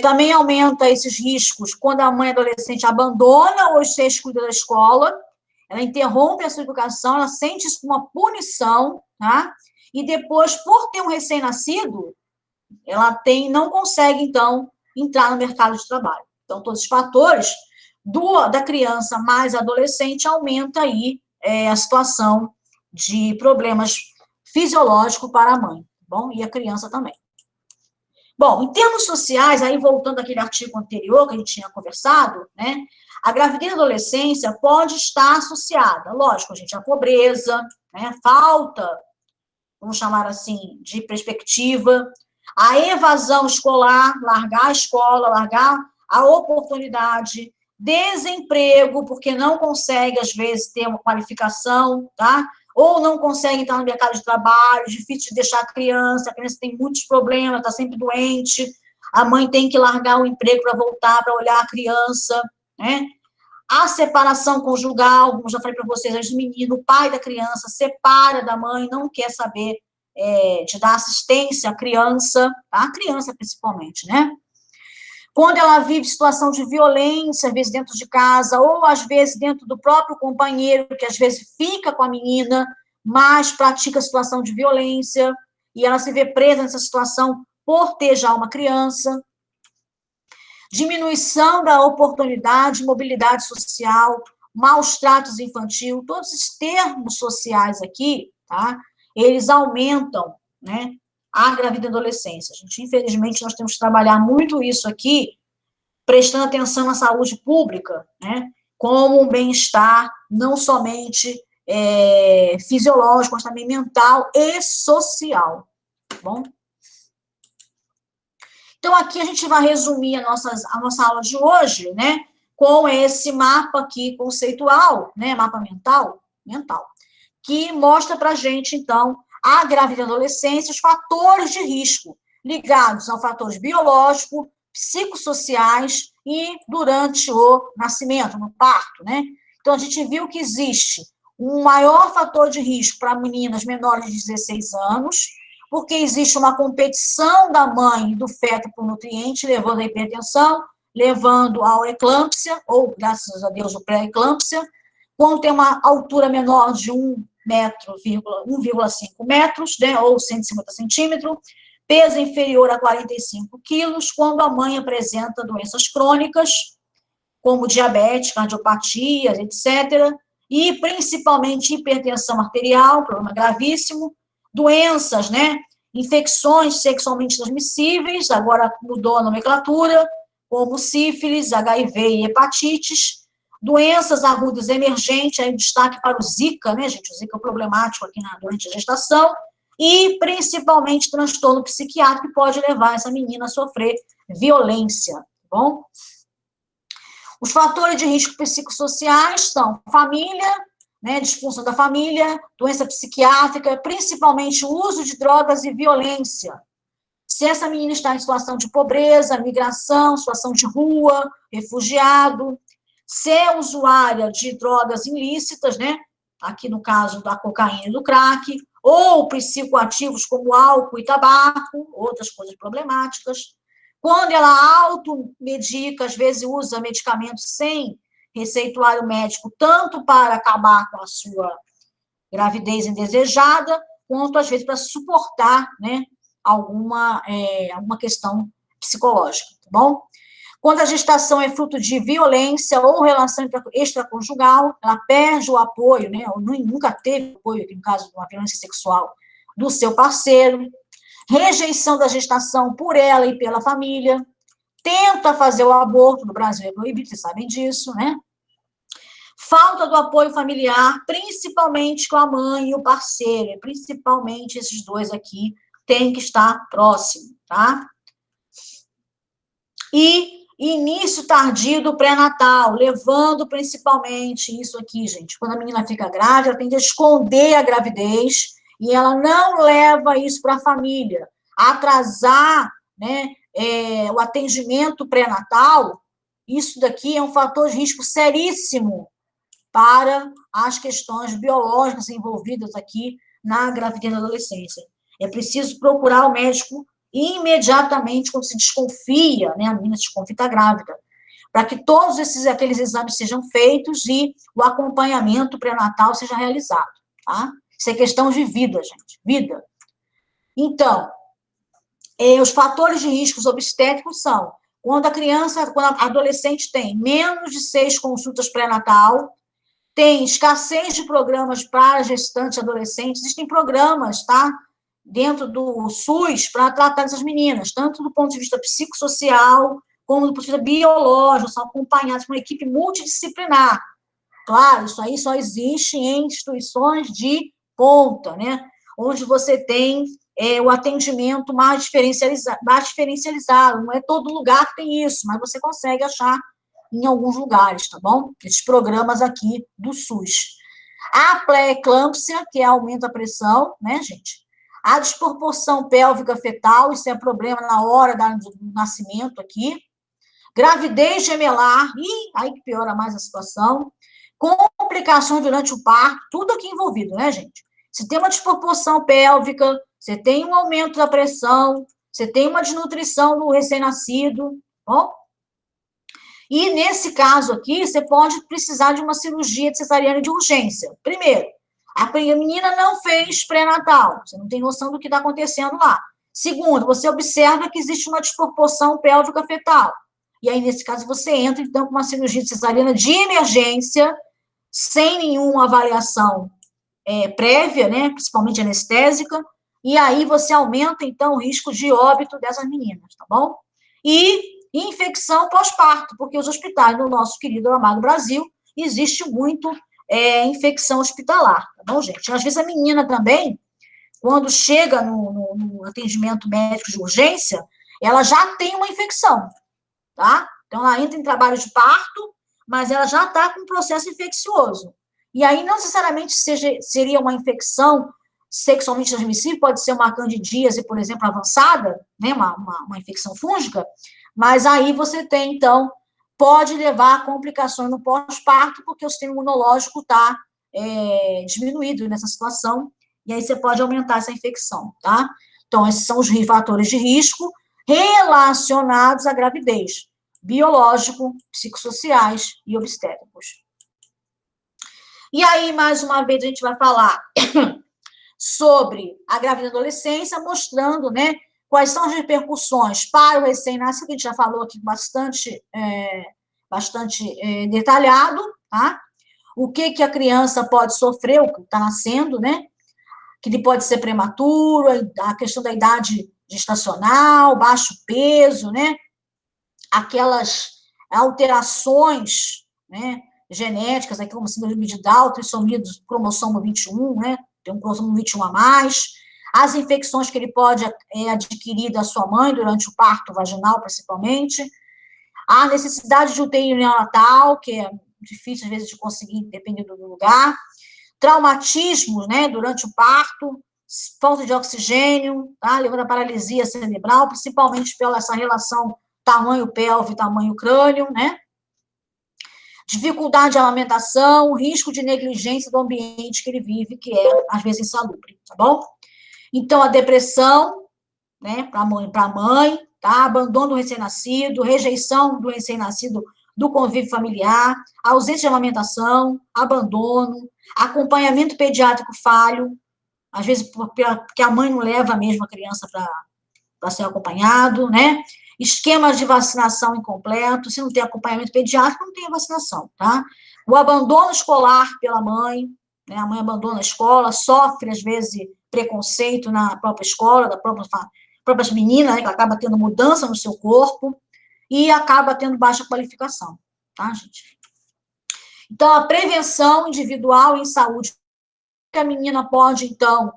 Também aumenta esses riscos quando a mãe adolescente abandona ou se excluída da escola, ela interrompe a sua educação, ela sente isso como uma punição, tá? E depois, por ter um recém-nascido, ela não consegue, então, entrar no mercado de trabalho. Então, todos os fatores da criança mais adolescente aumenta aí a situação de problemas fisiológicos para a mãe, tá bom? E a criança também. Bom, em termos sociais, aí voltando àquele artigo anterior que a gente tinha conversado, né? A gravidez e a adolescência pode estar associada, lógico, gente, à pobreza, né? Falta, vamos chamar assim, de perspectiva, a evasão escolar, largar a escola, largar a oportunidade, desemprego, porque não consegue, às vezes, ter uma qualificação, tá? Ou não consegue entrar no mercado de trabalho, difícil de deixar a criança tem muitos problemas, está sempre doente, a mãe tem que largar o emprego para voltar, para olhar a criança, né? A separação conjugal, como já falei para vocês, antes do menino, o pai da criança separa da mãe, não quer saber de dar assistência à criança, tá? A criança principalmente, né? Quando ela vive situação de violência, às vezes dentro de casa, ou às vezes dentro do próprio companheiro, que às vezes fica com a menina, mas pratica situação de violência, e ela se vê presa nessa situação por ter já uma criança. Diminuição da oportunidade, mobilidade social, maus tratos infantil, todos esses termos sociais aqui, tá? Eles aumentam, né, a gravidez e adolescência. Gente, infelizmente, nós temos que trabalhar muito isso aqui, prestando atenção na saúde pública, né, como um bem-estar não somente fisiológico, mas também mental e social, tá bom? Então, aqui a gente vai resumir a nossa aula de hoje, né, com esse mapa aqui conceitual, né, mapa mental, que mostra para a gente, então, a gravidez e adolescência, os fatores de risco ligados a fatores biológicos, psicossociais e durante o nascimento, no parto, né? Então, a gente viu que existe um maior fator de risco para meninas menores de 16 anos, porque existe uma competição da mãe e do feto por nutriente, levando à hipertensão, levando à eclâmpsia, ou, graças a Deus, o pré-eclâmpsia. Quando tem uma altura menor de 1,5 metros, né, ou 150 centímetros, peso inferior a 45 quilos, quando a mãe apresenta doenças crônicas, como diabetes, cardiopatias, etc., e principalmente hipertensão arterial, problema gravíssimo, doenças, né, infecções sexualmente transmissíveis, agora mudou a nomenclatura, como sífilis, HIV e hepatites, doenças agudas emergentes, aí destaque para o Zika, né, gente, o Zika é problemático aqui durante a gestação, e principalmente transtorno psiquiátrico que pode levar essa menina a sofrer violência, tá bom? Os fatores de risco psicossociais são família, né, disfunção da família, doença psiquiátrica, principalmente o uso de drogas e violência. Se essa menina está em situação de pobreza, migração, situação de rua, refugiado, se é usuária de drogas ilícitas, né, aqui no caso da cocaína e do crack, ou psicoativos como álcool e tabaco, outras coisas problemáticas. Quando ela automedica, às vezes usa medicamentos sem receituário médico, tanto para acabar com a sua gravidez indesejada, quanto, às vezes, para suportar, né, alguma questão psicológica, tá bom? Quando a gestação é fruto de violência ou relação extraconjugal, ela perde o apoio, né, ou nunca teve apoio, aqui no caso de uma violência sexual, do seu parceiro, rejeição da gestação por ela e pela família, tenta fazer o aborto, no Brasil é proibido, vocês sabem disso, né? Falta do apoio familiar, principalmente com a mãe e o parceiro, principalmente esses dois aqui, tem que estar próximo, tá? E início tardio do pré-natal, levando principalmente isso aqui, gente. Quando a menina fica grávida, ela tem que esconder a gravidez e ela não leva isso para a família. Atrasar, né, o atendimento pré-natal, isso daqui é um fator de risco seríssimo para as questões biológicas envolvidas aqui na gravidez da adolescência. É preciso procurar o médico imediatamente quando se desconfia, né, a menina desconfia está grávida, para que todos aqueles exames sejam feitos e o acompanhamento pré-natal seja realizado, tá? Isso é questão de vida, gente, vida. Então, os fatores de riscos obstétricos são quando a adolescente tem menos de 6 consultas pré-natal, tem escassez de programas para gestantes e adolescentes, existem programas, tá? Dentro do SUS para tratar essas meninas, tanto do ponto de vista psicossocial, como do ponto de vista biológico, são acompanhadas por uma equipe multidisciplinar. Claro, isso aí só existe em instituições de ponta, né? Onde você tem o atendimento mais diferencializado. Não é todo lugar que tem isso, mas você consegue achar em alguns lugares, tá bom? Esses programas aqui do SUS. A pré-eclâmpsia, que é aumento da pressão, né, gente? A desproporção pélvica fetal, isso é problema na hora do nascimento aqui. Gravidez gemelar, aí que piora mais a situação. Complicações durante o parto, tudo aqui envolvido, né, gente? Se tem uma desproporção pélvica, você tem um aumento da pressão, você tem uma desnutrição do recém-nascido, bom? E, nesse caso aqui, você pode precisar de uma cirurgia de cesariana de urgência. Primeiro, a menina não fez pré-natal, você não tem noção do que está acontecendo lá. Segundo, você observa que existe uma desproporção pélvica fetal. E aí, nesse caso, você entra, então, com uma cirurgia de cesariana de emergência, sem nenhuma avaliação prévia, né, principalmente anestésica, e aí você aumenta, então, o risco de óbito dessas meninas, tá bom? E infecção pós-parto, porque os hospitais no nosso querido amado Brasil, existe muito infecção hospitalar, tá bom, gente? Às vezes a menina também, quando chega no atendimento médico de urgência, ela já tem uma infecção, tá? Então, ela entra em trabalho de parto, mas ela já está com um processo infeccioso. E aí, não necessariamente seria uma infecção sexualmente transmissível, pode ser uma candidíase, por exemplo, avançada, né, uma infecção fúngica, mas aí você tem, então, pode levar a complicações no pós-parto, porque o sistema imunológico está diminuído nessa situação, e aí você pode aumentar essa infecção, tá? Então, esses são os fatores de risco relacionados à gravidez, biológico, psicossociais e obstétricos. E aí, mais uma vez, a gente vai falar sobre a gravidez da adolescência, mostrando, né, quais são as repercussões para o recém-nascido, que a gente já falou aqui bastante detalhado, tá? O que a criança pode sofrer, o que está nascendo, né? Que ele pode ser prematuro, a questão da idade gestacional, baixo peso, né? Aquelas alterações, né, genéticas, aqui como síndrome de Down, trissomia do cromossomo 21, né? Tem um cromossomo 21 a mais, as infecções que ele pode adquirir da sua mãe durante o parto vaginal, principalmente, a necessidade de UTI neonatal, que é difícil, às vezes, de conseguir, dependendo do lugar, traumatismos, né, durante o parto, falta de oxigênio, tá, levando a paralisia cerebral, principalmente pela essa relação tamanho pelve, tamanho crânio, né, dificuldade de alimentação, risco de negligência do ambiente que ele vive, que é, às vezes, insalubre, tá bom? Então, a depressão, né, para a mãe, tá? Abandono do recém-nascido, rejeição do recém-nascido do convívio familiar, ausência de amamentação, abandono, acompanhamento pediátrico falho, às vezes porque a mãe não leva mesmo a criança para ser acompanhado, né? Esquemas de vacinação incompleto, se não tem acompanhamento pediátrico, não tem a vacinação, tá? O abandono escolar pela mãe, né? A mãe abandona a escola, sofre, às vezes, preconceito na própria escola, da própria menina, né? Que acaba tendo mudança no seu corpo e acaba tendo baixa qualificação, tá, gente? Então, a prevenção individual em saúde, que a menina pode, então,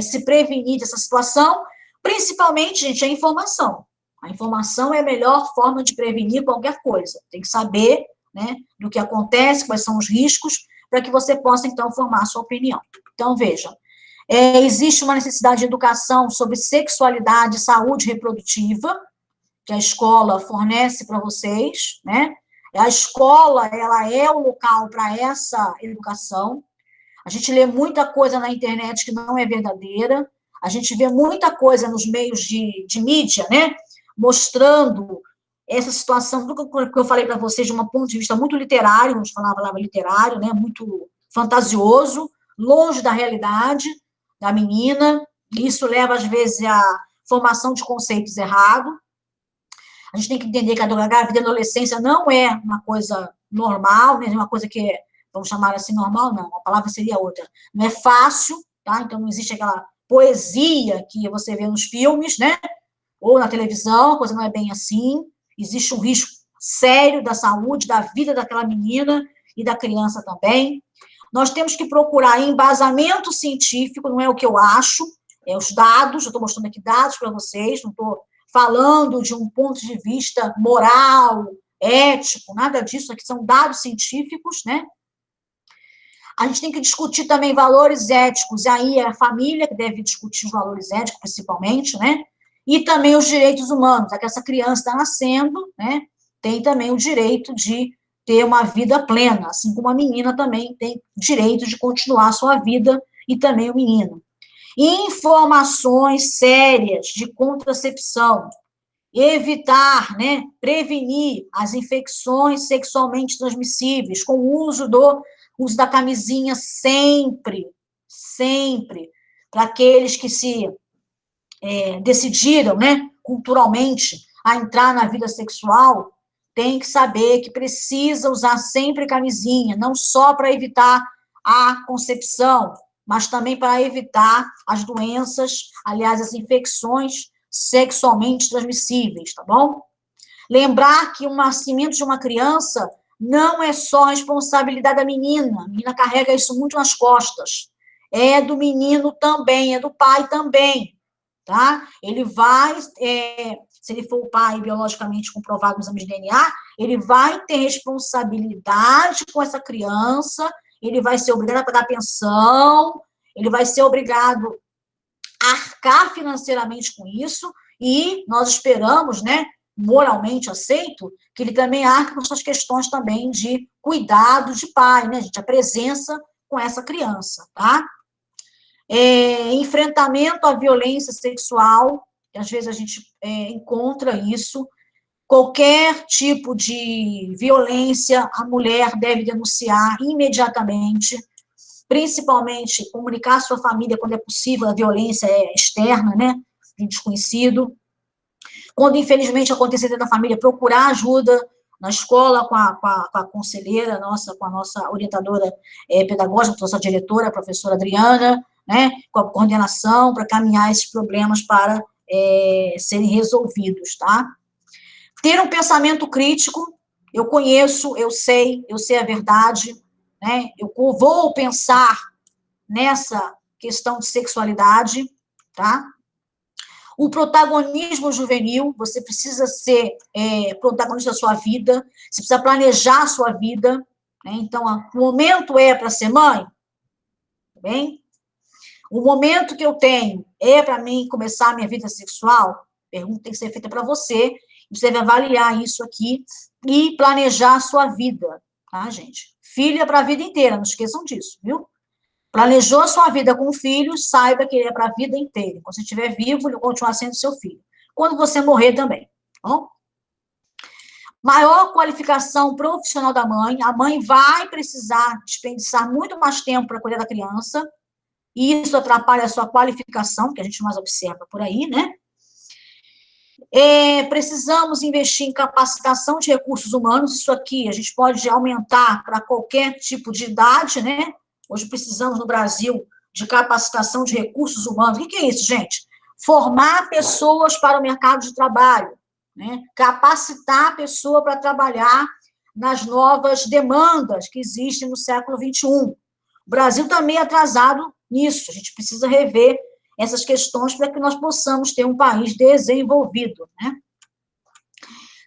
se prevenir dessa situação, principalmente, gente, a informação. A informação é a melhor forma de prevenir qualquer coisa. Tem que saber, né, do que acontece, quais são os riscos, para que você possa, então, formar a sua opinião. Então, veja, existe uma necessidade de educação sobre sexualidade e saúde reprodutiva, que a escola fornece para vocês, né? A escola, ela é o local para essa educação. A gente lê muita coisa na internet que não é verdadeira, a gente vê muita coisa nos meios de mídia, né? Mostrando essa situação, do que eu falei para vocês, de um ponto de vista muito literário, vamos falar a palavra literário, né? Muito fantasioso, longe da realidade da menina. Isso leva, às vezes, à formação de conceitos errados. A gente tem que entender que a gravidez e a adolescência não é uma coisa normal, nem uma coisa que vamos chamar assim normal, não, a palavra seria outra. Não é fácil, tá? Então não existe aquela poesia que você vê nos filmes, né? Ou na televisão, a coisa não é bem assim. Existe um risco sério da saúde, da vida daquela menina e da criança também. Nós temos que procurar embasamento científico, não é o que eu acho, é os dados, eu estou mostrando aqui dados para vocês, não estou falando de um ponto de vista moral, ético, nada disso, aqui são dados científicos, né? A gente tem que discutir também valores éticos, e aí é a família que deve discutir os valores éticos, principalmente, né? E também os direitos humanos, é que essa criança está nascendo, né? Tem também o direito de ter uma vida plena, assim como a menina também tem direito de continuar a sua vida, e também o menino. Informações sérias de contracepção, evitar, né, prevenir as infecções sexualmente transmissíveis com o uso da camisinha sempre, para aqueles que se decidiram, né, culturalmente, a entrar na vida sexual, tem que saber que precisa usar sempre camisinha, não só para evitar a concepção, mas também para evitar as doenças, aliás, as infecções sexualmente transmissíveis, tá bom? Lembrar que o nascimento de uma criança não é só responsabilidade da menina, a menina carrega isso muito nas costas, é do menino também, é do pai também, tá? Ele vai, se ele for o pai biologicamente comprovado nos exames de DNA, ele vai ter responsabilidade com essa criança, ele vai ser obrigado a pagar pensão, ele vai ser obrigado a arcar financeiramente com isso, e nós esperamos, né, moralmente aceito, que ele também arque com essas questões também de cuidado de pai, né, gente, a presença com essa criança, tá? Enfrentamento à violência sexual, às vezes a gente encontra isso, qualquer tipo de violência, a mulher deve denunciar imediatamente, principalmente comunicar à sua família quando é possível, a violência externa, né, de desconhecido. Quando, infelizmente, acontecer dentro da família, procurar ajuda na escola com a conselheira nossa, com a nossa orientadora pedagógica, com a nossa diretora, a professora Adriana, né, com a coordenação, para caminhar esses problemas para serem resolvidos, tá? Ter um pensamento crítico, eu conheço, eu sei a verdade, né? Eu vou pensar nessa questão de sexualidade, tá? O protagonismo juvenil, você precisa ser protagonista da sua vida, você precisa planejar a sua vida, né? Então, o momento é para ser mãe, tá bem? O momento que eu tenho é para mim começar a minha vida sexual? Pergunta tem que ser feita para você, você deve avaliar isso aqui e planejar a sua vida, tá, gente? Filho é para a vida inteira, não esqueçam disso, viu? Planejou a sua vida com filhos, saiba que ele é para a vida inteira. Quando você estiver vivo, ele vai continuar sendo seu filho. Quando você morrer também, tá bom? Maior qualificação profissional da mãe, a mãe vai precisar desperdiçar muito mais tempo para cuidar da criança, e isso atrapalha a sua qualificação, que a gente mais observa por aí, né? Precisamos investir em capacitação de recursos humanos, isso aqui a gente pode aumentar para qualquer tipo de idade, né? Hoje precisamos, no Brasil, de capacitação de recursos humanos. O que é isso, gente? Formar pessoas para o mercado de trabalho, né? Capacitar a pessoa para trabalhar nas novas demandas que existem no século XXI. O Brasil está meio atrasado nisso, a gente precisa rever essas questões para que nós possamos ter um país desenvolvido, né?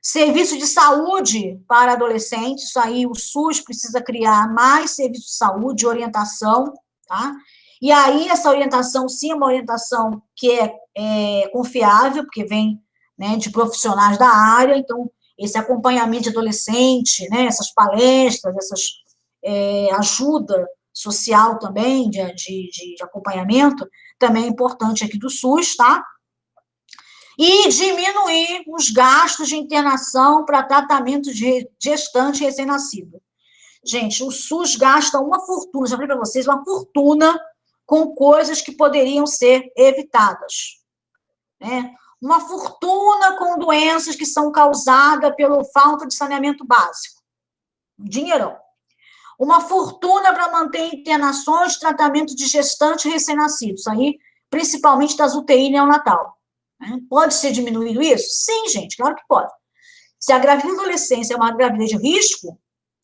Serviço de saúde para adolescentes, isso aí o SUS precisa criar mais serviço de saúde, de orientação, tá? E aí essa orientação, sim, é uma orientação que é confiável, porque vem, né, de profissionais da área, então esse acompanhamento de adolescente, né, essas palestras, essas ajuda social também, de acompanhamento, também é importante aqui do SUS, tá? E diminuir os gastos de internação para tratamento de gestante recém-nascido. Gente, o SUS gasta uma fortuna, já falei para vocês, uma fortuna com coisas que poderiam ser evitadas, né? Uma fortuna com doenças que são causadas pela falta de saneamento básico. Dinheirão. Uma fortuna para manter internações de tratamento de gestante recém-nascido. Isso aí, principalmente das UTI neonatal. Pode ser diminuído isso? Sim, gente, claro que pode. Se a gravidez da adolescência é uma gravidez de risco,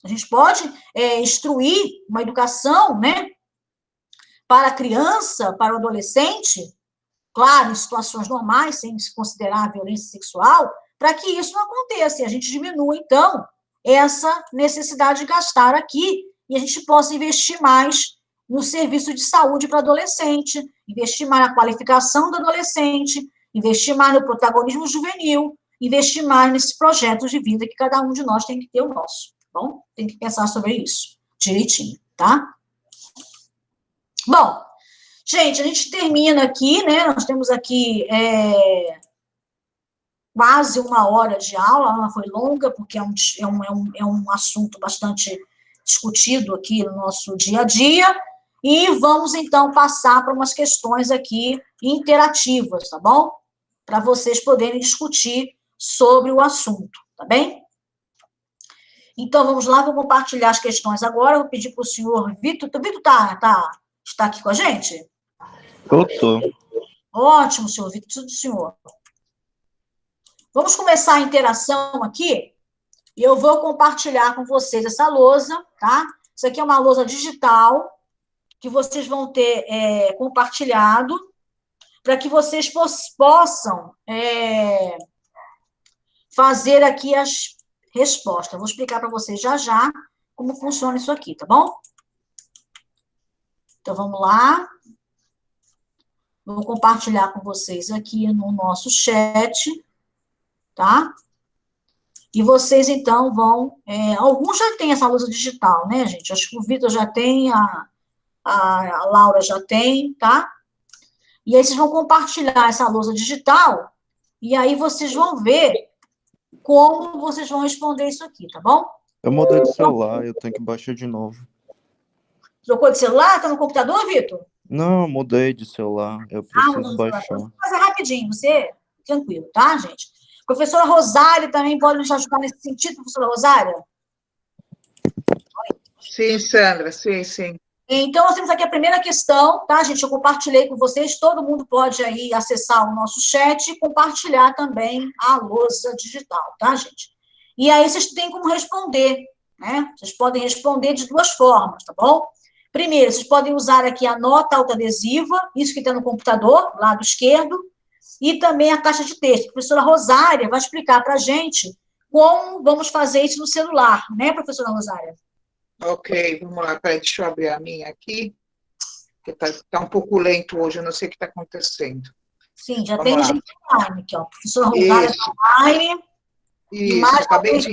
a gente pode instruir uma educação, né, para a criança, para o adolescente, claro, em situações normais, sem se considerar a violência sexual, para que isso não aconteça, e a gente diminua, então, essa necessidade de gastar aqui, e a gente possa investir mais no serviço de saúde para adolescente, investir mais na qualificação do adolescente, investir mais no protagonismo juvenil, investir mais nesses projetos de vida que cada um de nós tem que ter o nosso, tá bom? Tem que pensar sobre isso direitinho, tá? Bom, gente, a gente termina aqui, né? Nós temos aqui quase 1 hora de aula, ela foi longa, porque é um assunto bastante discutido aqui no nosso dia a dia, e vamos, então, passar para umas questões aqui interativas, tá bom? Para vocês poderem discutir sobre o assunto, tá bem? Então, vamos lá, vou compartilhar as questões agora, vou pedir para o senhor Vitor. O Vitor está aqui com a gente? Eu tô. Ótimo, senhor Vitor, preciso do senhor. Vamos começar a interação aqui, e eu vou compartilhar com vocês essa lousa, tá? Isso aqui é uma lousa digital, que vocês vão ter compartilhado, para que vocês possam fazer aqui as respostas. Eu vou explicar para vocês já como funciona isso aqui, tá bom? Então, vamos lá. Vou compartilhar com vocês aqui no nosso chat, tá? E vocês, então, vão... alguns já têm essa lousa digital, né, gente? Acho que o Vitor já tem, a Laura já tem, tá? E aí vocês vão compartilhar essa lousa digital, e aí vocês vão ver como vocês vão responder isso aqui, tá bom? Eu mudei de celular, eu tenho que baixar de novo. Trocou de celular? Tá no computador, Vitor? Não, eu mudei de celular, eu preciso baixar. Vou fazer rapidinho, você tranquilo, tá, gente? Professora Rosária também pode nos ajudar nesse sentido, professora Rosária? Sim, Sandra, sim. Então, nós temos aqui a primeira questão, tá, gente? Eu compartilhei com vocês, todo mundo pode aí acessar o nosso chat e compartilhar também a lousa digital, tá, gente? E aí vocês têm como responder, né? Vocês podem responder de 2 formas, tá bom? Primeiro, vocês podem usar aqui a nota autoadesiva, isso que está no computador, lado esquerdo, e também a caixa de texto. A professora Rosária vai explicar para a gente como vamos fazer isso no celular, né, professora Rosária? Ok, vamos lá. Peraí, deixa eu abrir a minha aqui, porque está um pouco lento hoje, eu não sei o que está acontecendo. Sim, já tem gente online aqui, ó. Professora Rosária online. Isso, acabei de...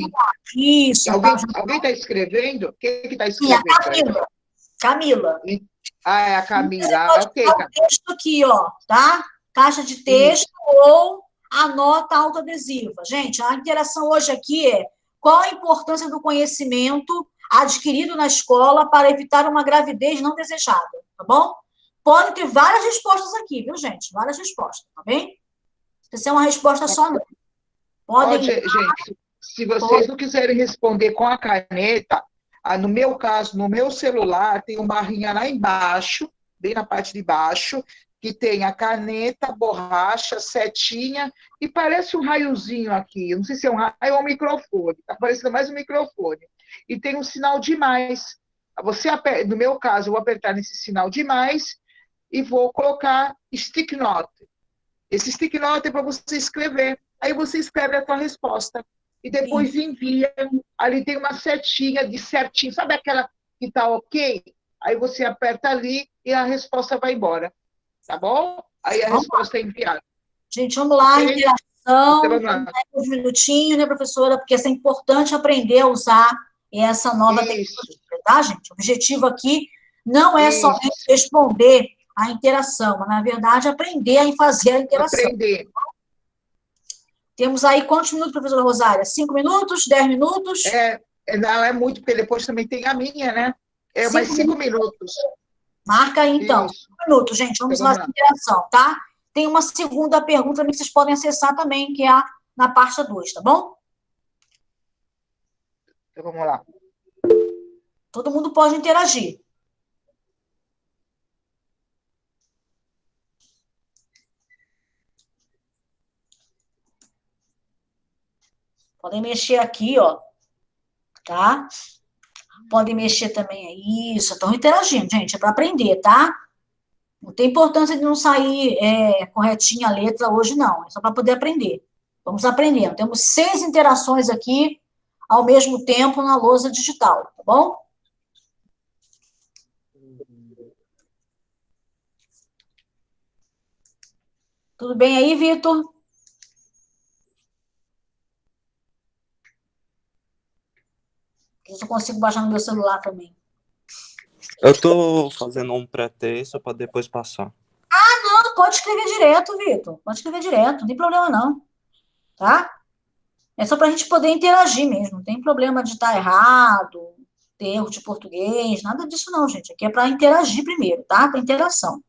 Isso. Alguém está escrevendo? Quem que está escrevendo? Camila. Ah, é a Camila. Você pode Ok. o texto aqui, ó, tá? Caixa de texto ou a nota autoadesiva. Gente, a interação hoje aqui é qual a importância do conhecimento adquirido na escola para evitar uma gravidez não desejada, tá bom? Podem ter várias respostas aqui, viu, gente? Várias respostas, tá bem? Essa é uma resposta só, não. Pode, gente, se vocês não quiserem responder com a caneta, no meu caso, no meu celular, tem uma barrinha lá embaixo, bem na parte de baixo, que tem a caneta, borracha, setinha, e parece um raiozinho aqui. Eu não sei se é um raio ou um microfone. Está parecendo mais um microfone. E tem um sinal de mais. No meu caso, eu vou apertar nesse sinal de mais e vou colocar stick note. Esse stick note é para você escrever. Aí você escreve a tua resposta. E depois envia. Ali tem uma setinha de certinho. Sabe aquela que está ok? Aí você aperta ali e a resposta vai embora. Tá bom? Aí a resposta é enviada. Gente, vamos lá, Ok? interação. Então, vamos lá. Vamos uns minutinhos, né, professora? Porque é importante aprender a usar essa nova Isso. tecnologia, tá, gente? O objetivo aqui não é somente Isso. responder a interação, mas, na verdade, aprender a fazer a interação. Aprender. Temos aí quantos minutos, professora Rosária? 5 minutos? 10 minutos? Não é muito, porque depois também tem a minha, né? Mais 5 minutos. Marca aí, então. Isso. 5 minutos, gente. Vamos lá essa interação, tá? Tem uma segunda pergunta que vocês podem acessar também, que é na parte 2, tá bom? Então, vamos lá. Todo mundo pode interagir. Podem mexer aqui, ó. Tá? Podem mexer também aí. Isso, estão interagindo, gente. É para aprender, tá? Não tem importância de não sair corretinha a letra hoje, não. É só para poder aprender. Vamos aprendendo. Temos 6 interações aqui ao mesmo tempo na lousa digital, tá bom? Tudo bem aí, Vitor? Eu consigo baixar no meu celular também. Eu tô fazendo um pré-texto para depois passar. Não, pode escrever direto, Vitor. Pode escrever direto, não tem problema não. Tá? É só para a gente poder interagir mesmo. Não tem problema de estar errado, ter erro de português, nada disso não, gente. Aqui é para interagir primeiro, tá? Para interação.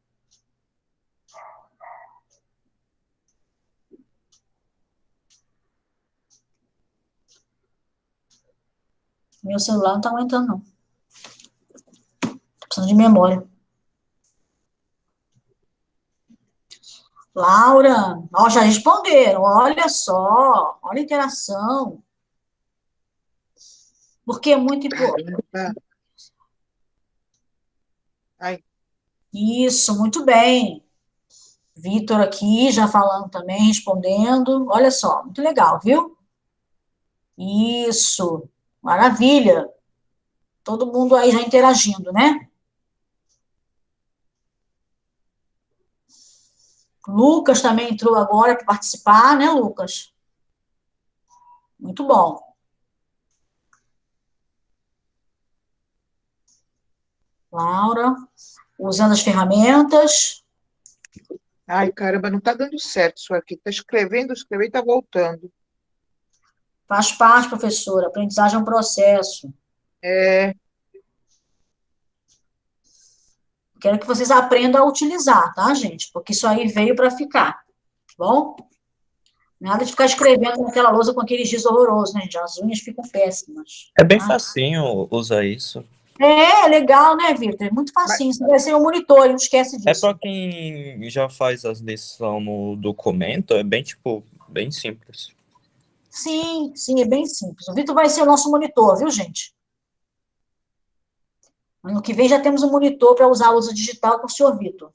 Meu celular não tá aguentando, não. Tô precisando de memória. Laura, ó, já responderam. Olha só, olha a interação. Porque é muito importante. Isso, muito bem. Vitor aqui, já falando também, respondendo. Olha só, muito legal, viu? Isso, maravilha. Todo mundo aí já interagindo, né? Lucas também entrou agora para participar, né, Lucas? Muito bom. Laura, usando as ferramentas. Ai, caramba, não está dando certo isso aqui. Está escrevendo e está voltando. Faz parte, professora. Aprendizagem é um processo. Quero que vocês aprendam a utilizar, tá, gente? Porque isso aí veio para ficar, tá bom? Nada de ficar escrevendo naquela lousa com aqueles giz horrorosos, né, gente? As unhas ficam péssimas. É bem facinho usar isso. É legal, né, Vitor? É muito facinho. Você vai ser um monitor, não esquece disso. É para quem já faz as lições no documento, é bem, bem simples. Sim, é bem simples. O Vitor vai ser o nosso monitor, viu, gente? Ano que vem já temos um monitor para usar a lousa digital com o senhor Vitor.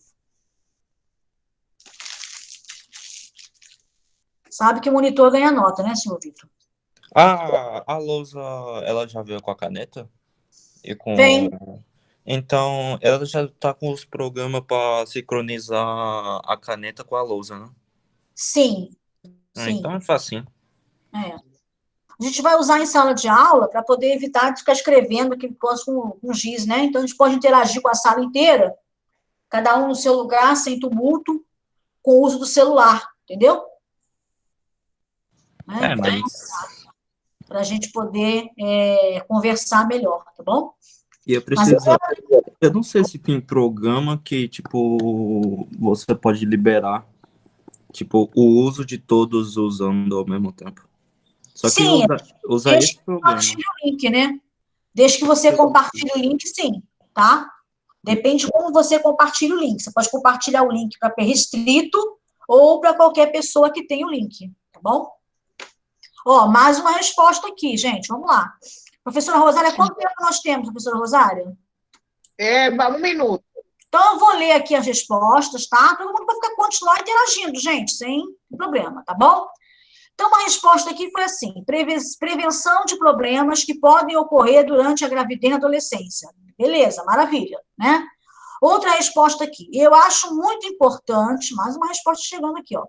Sabe que o monitor ganha nota, né, senhor Vitor? A lousa, ela já veio com a caneta? Vem. Então, ela já está com os programas para sincronizar a caneta com a lousa, né? Sim. Então é facinho. A gente vai usar em sala de aula para poder evitar de ficar escrevendo aqui com giz, né? Então, a gente pode interagir com a sala inteira, cada um no seu lugar, sem tumulto, com o uso do celular, entendeu? Mas... Para a gente poder conversar melhor, tá bom? E eu não sei se tem programa que, você pode liberar, o uso de todos usando ao mesmo tempo. Só que sim, usar esse programa. Compartilhe o link, né? Desde que você compartilhe o link, sim, tá? Depende de como você compartilha o link. Você pode compartilhar o link para restrito ou para qualquer pessoa que tenha o link, tá bom? Ó, mais uma resposta aqui, gente, vamos lá. Professora Rosária, quanto tempo nós temos, professora Rosária? 1 minuto. Então, eu vou ler aqui as respostas, tá? Todo mundo vai ficar continuar interagindo, gente, sem problema, tá bom? Então, uma resposta aqui foi assim: prevenção de problemas que podem ocorrer durante a gravidez e adolescência. Beleza, maravilha, né? Outra resposta aqui. Eu acho muito importante, mais uma resposta chegando aqui, ó.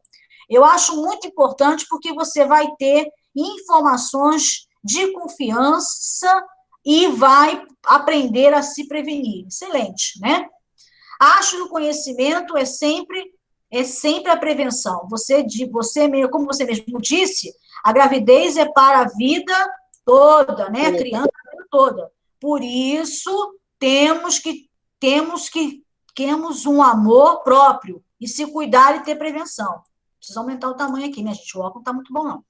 Eu acho muito importante porque você vai ter informações de confiança e vai aprender a se prevenir. Excelente, né? Acho que o conhecimento é sempre a prevenção. Como você mesmo disse, a gravidez é para a vida toda, né? A criança a vida toda. Por isso, temos um amor próprio e se cuidar e ter prevenção. Precisa aumentar o tamanho aqui, né, gente? O óculos não está muito bom, não.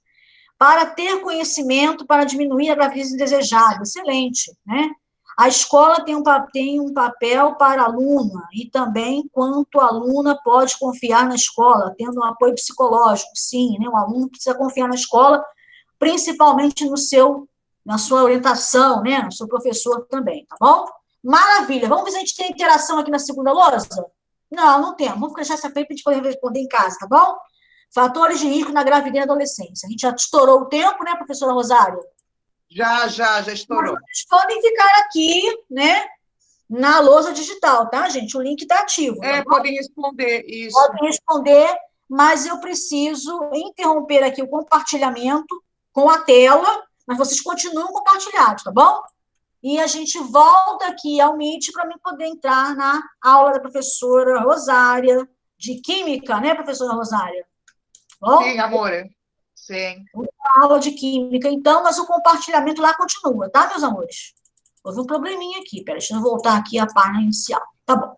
Para ter conhecimento, para diminuir a gravidez indesejada. Excelente, né? A escola tem um papel para a aluna e também quanto a aluna pode confiar na escola, tendo um apoio psicológico, sim, né? O aluno precisa confiar na escola, principalmente na sua orientação, né? No seu professor também, tá bom? Maravilha. Vamos ver se a gente tem interação aqui na segunda lousa? Não temos. Vamos deixar essa aqui para a gente poder responder em casa, tá bom? Fatores de risco na gravidez e adolescência. A gente já estourou o tempo, né, professora Rosário? Já estourou. Mas vocês podem ficar aqui, né, na lousa digital, tá, gente? O link está ativo. Tá podem responder isso. Podem responder, mas eu preciso interromper aqui o compartilhamento com a tela, mas vocês continuam compartilhados, tá bom? E a gente volta aqui ao Meet para mim poder entrar na aula da professora Rosária, de Química, né, professora Rosária? Bom? Sim, amor. Sim. Aula de Química, então, mas o compartilhamento lá continua, tá, meus amores? Houve um probleminha aqui, peraí, deixa eu voltar aqui à página inicial. Tá bom.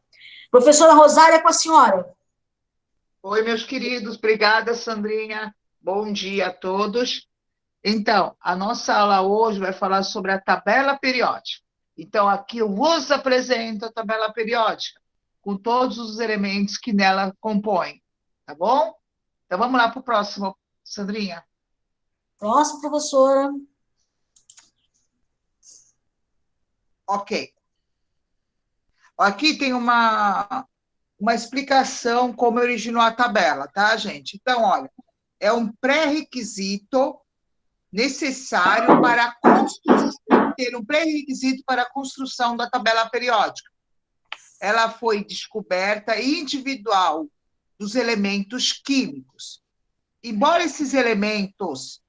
Professora Rosária, é com a senhora. Oi, meus queridos, obrigada, Sandrinha. Bom dia a todos. Então, a nossa aula hoje vai falar sobre a tabela periódica. Então, aqui eu vos apresento a tabela periódica, com todos os elementos que nela compõem, tá bom? Então, vamos lá para o próximo, Sandrinha. Próximo, professora. Ok. Aqui tem uma explicação como originou a tabela, tá, gente? Então, olha, é um pré-requisito necessário para ter um pré-requisito para a construção da tabela periódica. Ela foi descoberta individual dos elementos químicos. Embora esses elementos,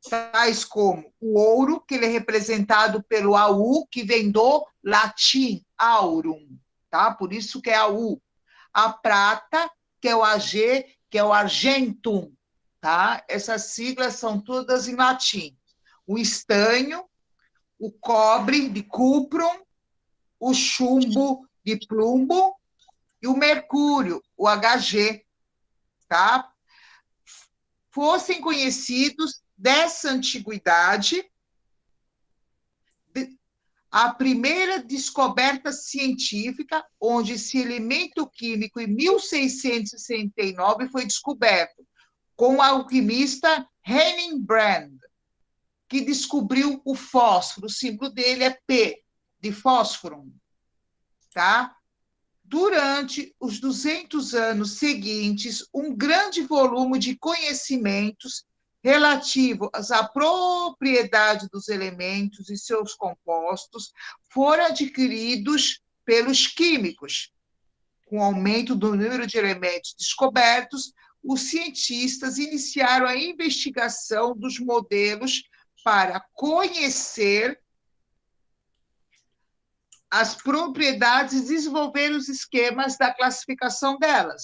tais como o ouro, que ele é representado pelo AU, que vem do latim aurum, tá? Por isso que é AU. A prata, que é o AG, que é o argentum, tá? Essas siglas são todas em latim. O estanho, o cobre, de cuprum, o chumbo, de plumbo, e o mercúrio, o Hg, tá? Fossem conhecidos dessa antiguidade, a primeira descoberta científica, onde esse elemento químico, em 1669, foi descoberto, com o alquimista Henning Brand, que descobriu o fósforo. O símbolo dele é P, de fósforo, tá? Durante os 200 anos seguintes, um grande volume de conhecimentos relativos à propriedade dos elementos e seus compostos foram adquiridos pelos químicos. Com o aumento do número de elementos descobertos, os cientistas iniciaram a investigação dos modelos para conhecer as propriedades e desenvolver os esquemas da classificação delas.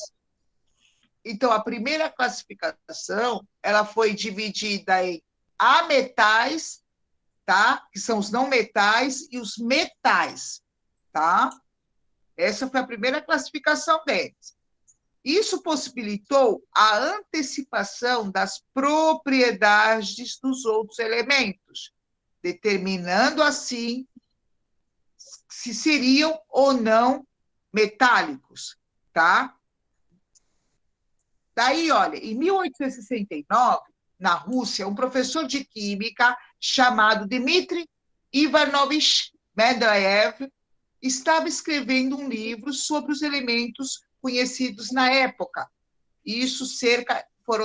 Então, a primeira classificação, ela foi dividida em ametais, tá? Que são os não metais, e os metais, tá? Essa foi a primeira classificação deles. Isso possibilitou a antecipação das propriedades dos outros elementos, determinando, assim, se seriam ou não metálicos, tá? Daí, olha, em 1869, na Rússia, um professor de química chamado Dmitry Ivanovich Mendeleev estava escrevendo um livro sobre os elementos conhecidos na época. Isso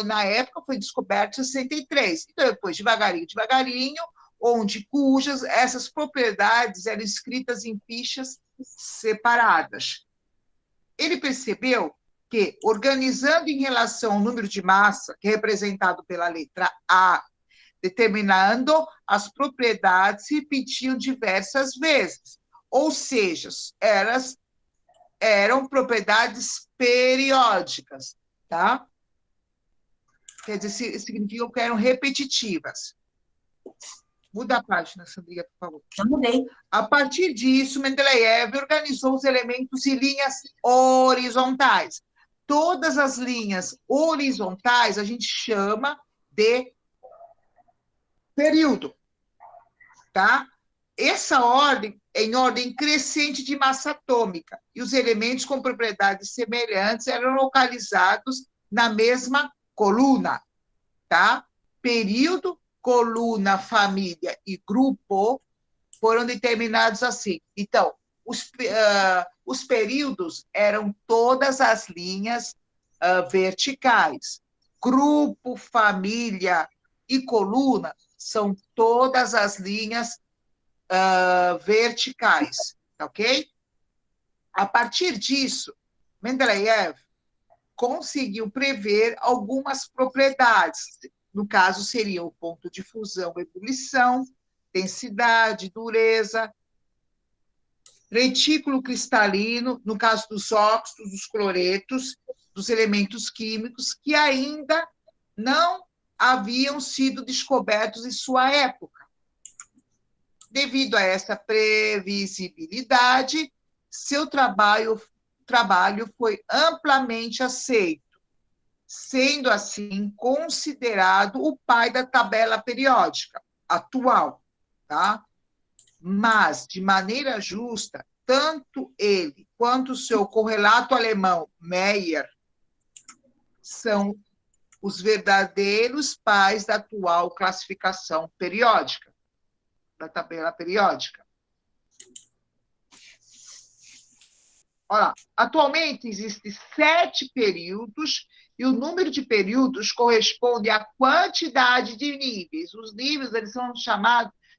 na época, foi descoberto em 63. Então, depois, devagarinho, cujas essas propriedades eram escritas em fichas separadas. Ele percebeu que, organizando em relação ao número de massa, que é representado pela letra A, determinando as propriedades, se repetiam diversas vezes. Ou seja, eram propriedades periódicas, tá? Quer dizer, significam que eram repetitivas. Muda a página, Sandrinha, por favor. Já mudei. A partir disso, Mendeleev organizou os elementos em linhas horizontais. Todas as linhas horizontais a gente chama de período, tá? Essa ordem é em ordem crescente de massa atômica, e os elementos com propriedades semelhantes eram localizados na mesma coluna, tá? Período, coluna, família e grupo foram determinados assim. Então, os períodos eram todas as linhas verticais. Grupo, família e coluna são todas as linhas verticais, ok? A partir disso, Mendeleev conseguiu prever algumas propriedades. No caso, seria o ponto de fusão, ebulição, densidade, dureza, retículo cristalino, no caso dos óxidos, dos cloretos, dos elementos químicos, que ainda não haviam sido descobertos em sua época. Devido a essa previsibilidade, seu trabalho foi amplamente aceito, sendo assim considerado o pai da tabela periódica atual, tá? Mas, de maneira justa, tanto ele quanto o seu correlato alemão, Meyer, são os verdadeiros pais da atual classificação periódica, da tabela periódica. Olha lá, atualmente existem 7 períodos, e o número de períodos corresponde à quantidade de níveis. Os níveis, eles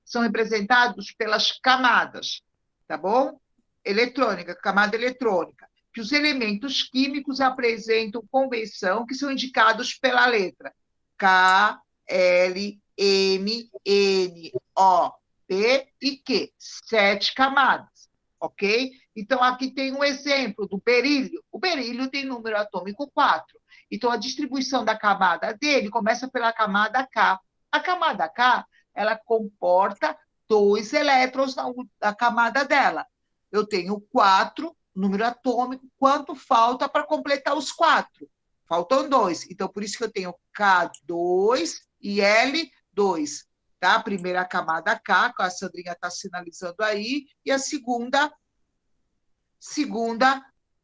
são representados pelas camadas, tá bom? Eletrônica, camada eletrônica, que os elementos químicos apresentam convenção, que são indicados pela letra K, L, M, N, O, P e Q. 7 camadas, ok? Então, aqui tem um exemplo do berílio. O berílio tem número atômico 4. Então, a distribuição da camada dele começa pela camada K. A camada K, ela comporta 2 elétrons na camada dela. Eu tenho 4, número atômico, quanto falta para completar os 4? Faltam 2. Então, por isso que eu tenho K2 e L2. Tá? A primeira camada K, que a Sandrinha está sinalizando aí, e a segunda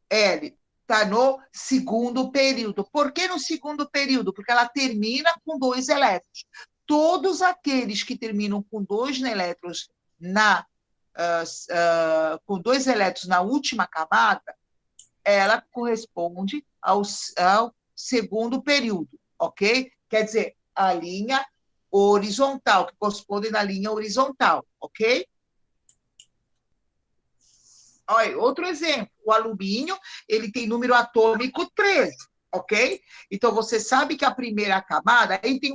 L. Está no segundo período. Por que no segundo período? Porque ela termina com 2 elétrons. Todos aqueles que terminam com 2 elétrons com 2 elétrons na última camada, ela corresponde ao segundo período, ok? Quer dizer, a linha horizontal, que corresponde na linha horizontal, ok? Olha, outro exemplo, o alumínio, ele tem número atômico 13, ok? Então, você sabe que a primeira camada, aí tem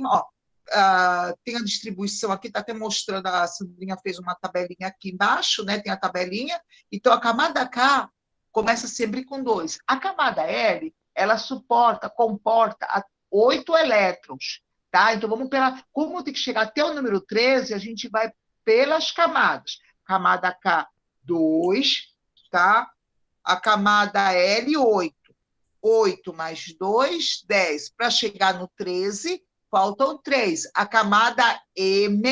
tem a distribuição aqui, está até mostrando, a Sandrinha fez uma tabelinha aqui embaixo, né? Tem a tabelinha. Então, a camada K começa sempre com 2. A camada L, ela comporta 8 elétrons, tá? Então, como tem que chegar até o número 13, a gente vai pelas camadas. Camada K, 2, tá? A camada L, 8. 8 mais 2, 10. Para chegar no 13, faltam 3. A camada M,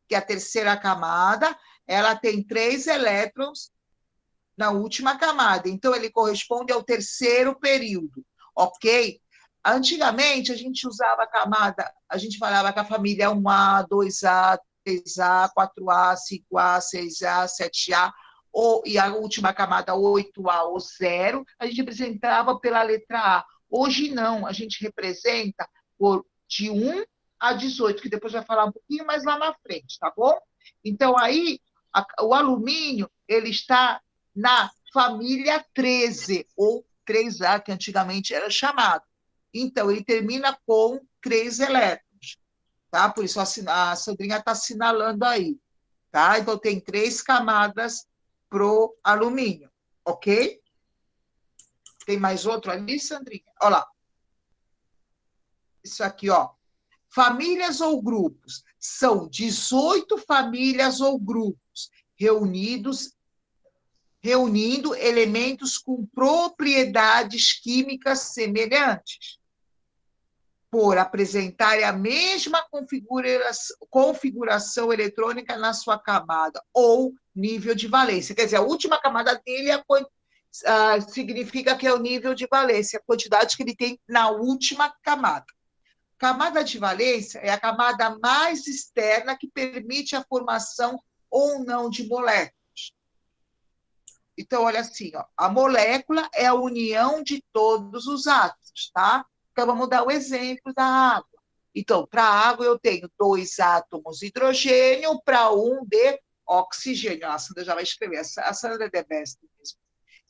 que é a terceira camada, ela tem 3 elétrons na última camada. Então, ele corresponde ao terceiro período, ok? Antigamente, a gente usava a camada, a gente falava que a família é 1A, 2A, 3A, 4A, 5A, 6A, 7A, e a última camada 8A ou 0, a gente representava pela letra A. Hoje não, a gente representa de 1 a 18, que depois vai falar um pouquinho mais lá na frente, tá bom? Então, aí, o alumínio, ele está na família 13, ou 3A, que antigamente era chamado. Então, ele termina com 3 elétrons, tá? Por isso a Sandrinha está assinalando aí, tá? Então, tem 3 camadas pro alumínio, ok? Tem mais outro ali, Sandrinha? Olha lá. Isso aqui, ó. Famílias ou grupos. São 18 famílias ou grupos reunindo elementos com propriedades químicas semelhantes, por apresentarem a mesma configuração eletrônica na sua camada ou nível de valência. Quer dizer, a última camada dele significa que é o nível de valência, a quantidade que ele tem na última camada. Camada de valência é a camada mais externa que permite a formação ou não de moléculas. Então, olha assim, ó, a molécula é a união de todos os átomos, tá? Então, vamos dar o exemplo da água. Então, para a água, eu tenho 2 átomos de hidrogênio para 1 de oxigênio. A Sandra já vai escrever, a Sandra é the best mesmo.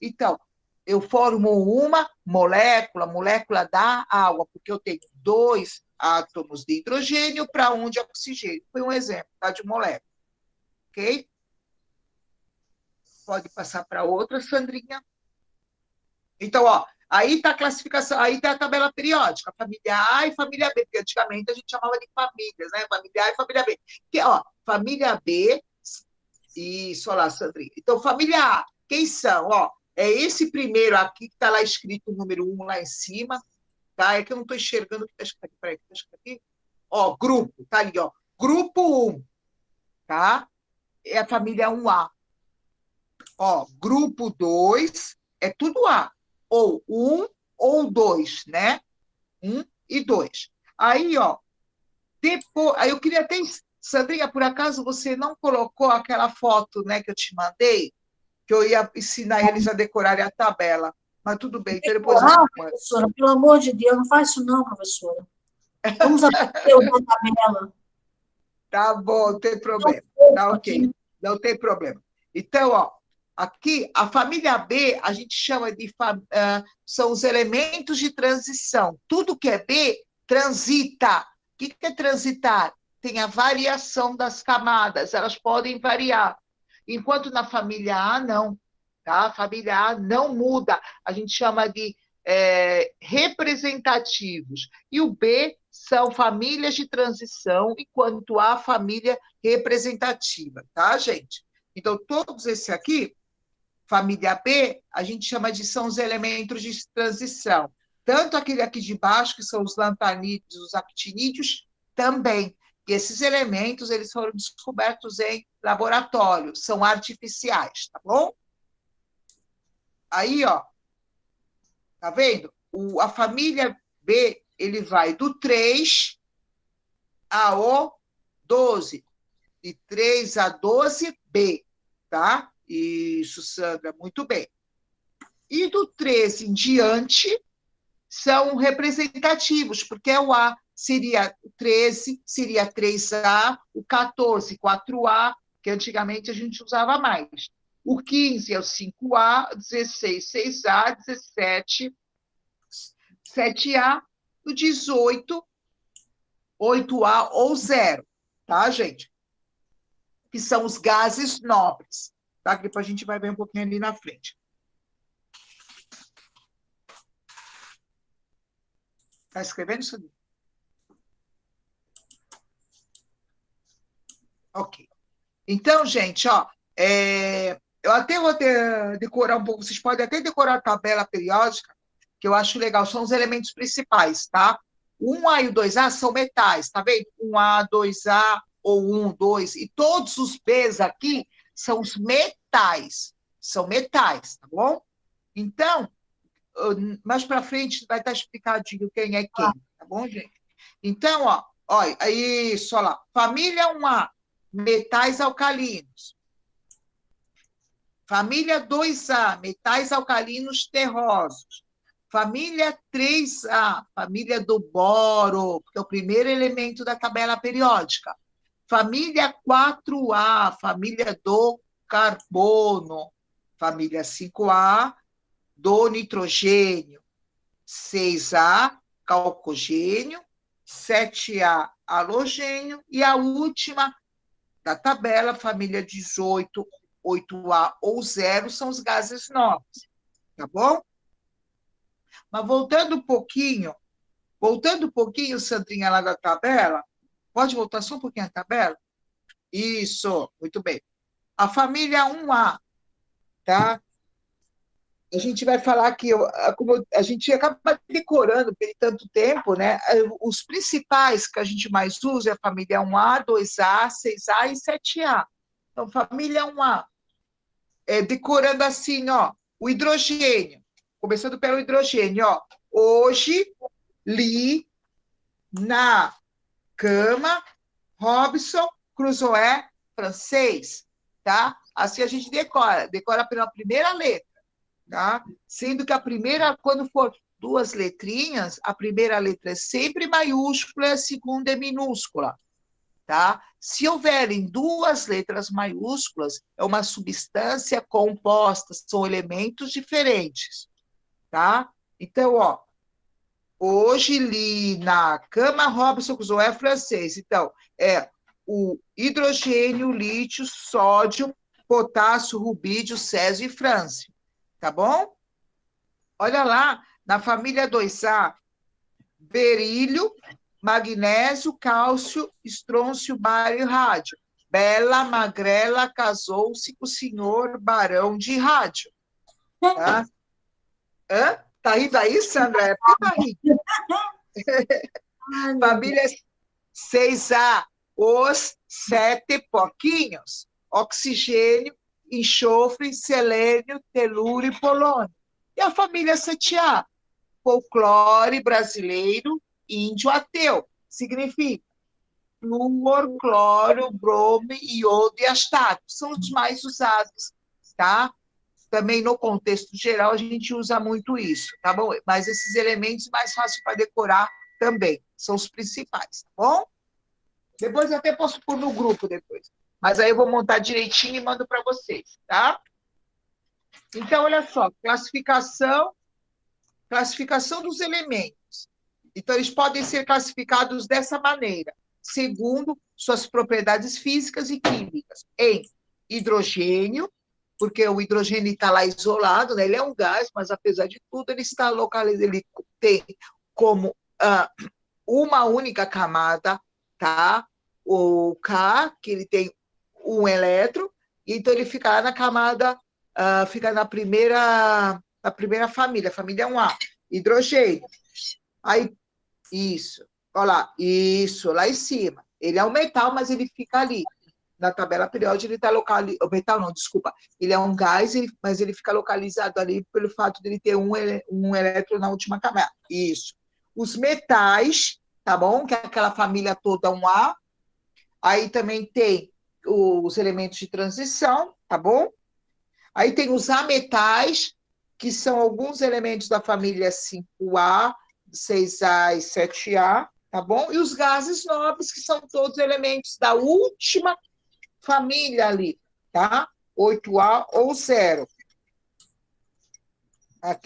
Então, eu formo uma molécula da água, porque eu tenho 2 átomos de hidrogênio para 1 de oxigênio. Foi um exemplo, tá? De molécula. Ok? Pode passar para outra, Sandrinha. Então, ó, aí está a classificação, aí está a tabela periódica, família A e família B, porque antigamente a gente chamava de famílias, né? Família A e família B. Que, ó, família B, isso, olha lá, Sandrinha. Então, família A, quem são? Ó, é esse primeiro aqui que está lá escrito o número 1 lá em cima, tá? É que eu não estou enxergando o que está escrito aqui. Peraí, está escrito aqui? Ó, grupo, tá ali, ó. Grupo 1, tá? É a família 1A. Ó, grupo 2 é tudo A. Ou 1 ou 2, né? 1 e 2. Aí, ó, depois, aí eu queria até... Sandrinha, por acaso você não colocou aquela foto, né, que eu te mandei, que eu ia ensinar eles a decorarem a tabela. Mas tudo bem, então depois eu mando. Professora, pelo amor de Deus, não faz isso não, professora. Vamos aprender o da tabela. Tá bom, não tem problema. Tá ok, não tem problema. Então, ó, aqui, a família B, a gente chama de... são os elementos de transição. Tudo que é B, transita. O que é transitar? Tem a variação das camadas, elas podem variar. Enquanto na família A, não. Tá? A família A não muda. A gente chama de representativos. E o B são famílias de transição, enquanto A, família representativa. Tá, gente? Então, todos esses aqui, família B, a gente chama de são os elementos de transição. Tanto aquele aqui de baixo, que são os lantanídeos, os actinídeos, também. E esses elementos, eles foram descobertos em laboratório, são artificiais, tá bom? Aí, ó, tá vendo? A família B, ele vai do 3 ao 12. De 3 a 12, B, tá? Isso, Sandra, muito bem. E do 13 em diante, são representativos, porque é o A. Seria o 13, seria 3A, o 14, 4A, que antigamente a gente usava mais. O 15 é o 5A, 16, 6A, 17, 7A, o 18, 8A ou 0, tá, gente? Que são os gases nobres, tá? Que depois a gente vai ver um pouquinho ali na frente. Tá escrevendo isso ali? Ok. Então, gente, ó, eu até vou decorar um pouco, vocês podem até decorar a tabela periódica, que eu acho legal, são os elementos principais, tá? O 1A e o 2A são metais, tá vendo? 1A, 2A, ou 1, 2, e todos os Bs aqui são os metais, são metais, tá bom? Então, mais para frente vai estar explicadinho quem é quem, tá bom, gente? Então, olha, isso, olha lá. Família 1A, metais alcalinos. Família 2A, metais alcalinos terrosos. Família 3A, família do boro, que é o primeiro elemento da tabela periódica. Família 4A, família do carbono. Família 5A, do nitrogênio. 6A, calcogênio. 7A, halogênio. E a última da tabela, família 18, 8A ou 0, são os gases nobres. Tá bom? Mas voltando um pouquinho, Sandrinha, lá da tabela, pode voltar só um pouquinho a tabela? Isso, muito bem. A família 1A, tá? A gente vai falar que, como a gente acaba decorando por tanto tempo, né? Os principais que a gente mais usa é a família 1A, 2A, 6A e 7A. Então, família 1A, decorando assim, ó, o hidrogênio, começando pelo hidrogênio, ó. Hoje, li na cama Robson Crusoe francês, tá? Assim a gente decora pela primeira letra, tá? Sendo que a primeira, quando for duas letrinhas, a primeira letra é sempre maiúscula e a segunda é minúscula, tá? Se houverem duas letras maiúsculas, é uma substância composta, são elementos diferentes, tá? Então, ó, hoje li na cama Robson Crusoe francês. Então, é o hidrogênio, lítio, sódio, potássio, rubídio, césio e frâncio. Tá bom? Olha lá, na família 2A, berílio, magnésio, cálcio, estrôncio, bário e rádio. Bela Magrela casou-se com o senhor barão de rádio. Tá? Hã? Tá rindo aí, Sandra? É porque tá rindo. Família 6A, os 7 porquinhos. Oxigênio, enxofre, selênio, telúrio e polônio. E a família 7A, folclore brasileiro, índio ateu. Significa flúor, cloro, bromo, iodo e astato. São os mais usados, tá? Também no contexto geral a gente usa muito isso, tá bom? Mas esses elementos mais fácil para decorar também, são os principais, tá bom? Depois eu até posso pôr no grupo depois. Mas aí eu vou montar direitinho e mando para vocês, tá? Então, olha só, classificação dos elementos. Então, eles podem ser classificados dessa maneira, segundo suas propriedades físicas e químicas, em hidrogênio, porque o hidrogênio está lá isolado, né? Ele é um gás, mas apesar de tudo, ele está localizado, ele tem como uma única camada, tá? O K, que ele tem um elétron, então ele fica lá na camada, fica na primeira família, família 1A, hidrogênio. Aí, isso, olha lá, isso, lá em cima. Ele é um metal, mas ele fica ali. Na tabela periódica, ele está localizado. O metal não, desculpa. Ele é um gás, mas ele fica localizado ali pelo fato de ele ter um elétron na última camada. Isso. Os metais, tá bom? Que é aquela família toda 1A. Aí também tem os elementos de transição, tá bom? Aí tem os ametais, que são alguns elementos da família 5A, 6A e 7A, tá bom? E os gases nobres, que são todos elementos da última família ali, tá? 8A ou 0.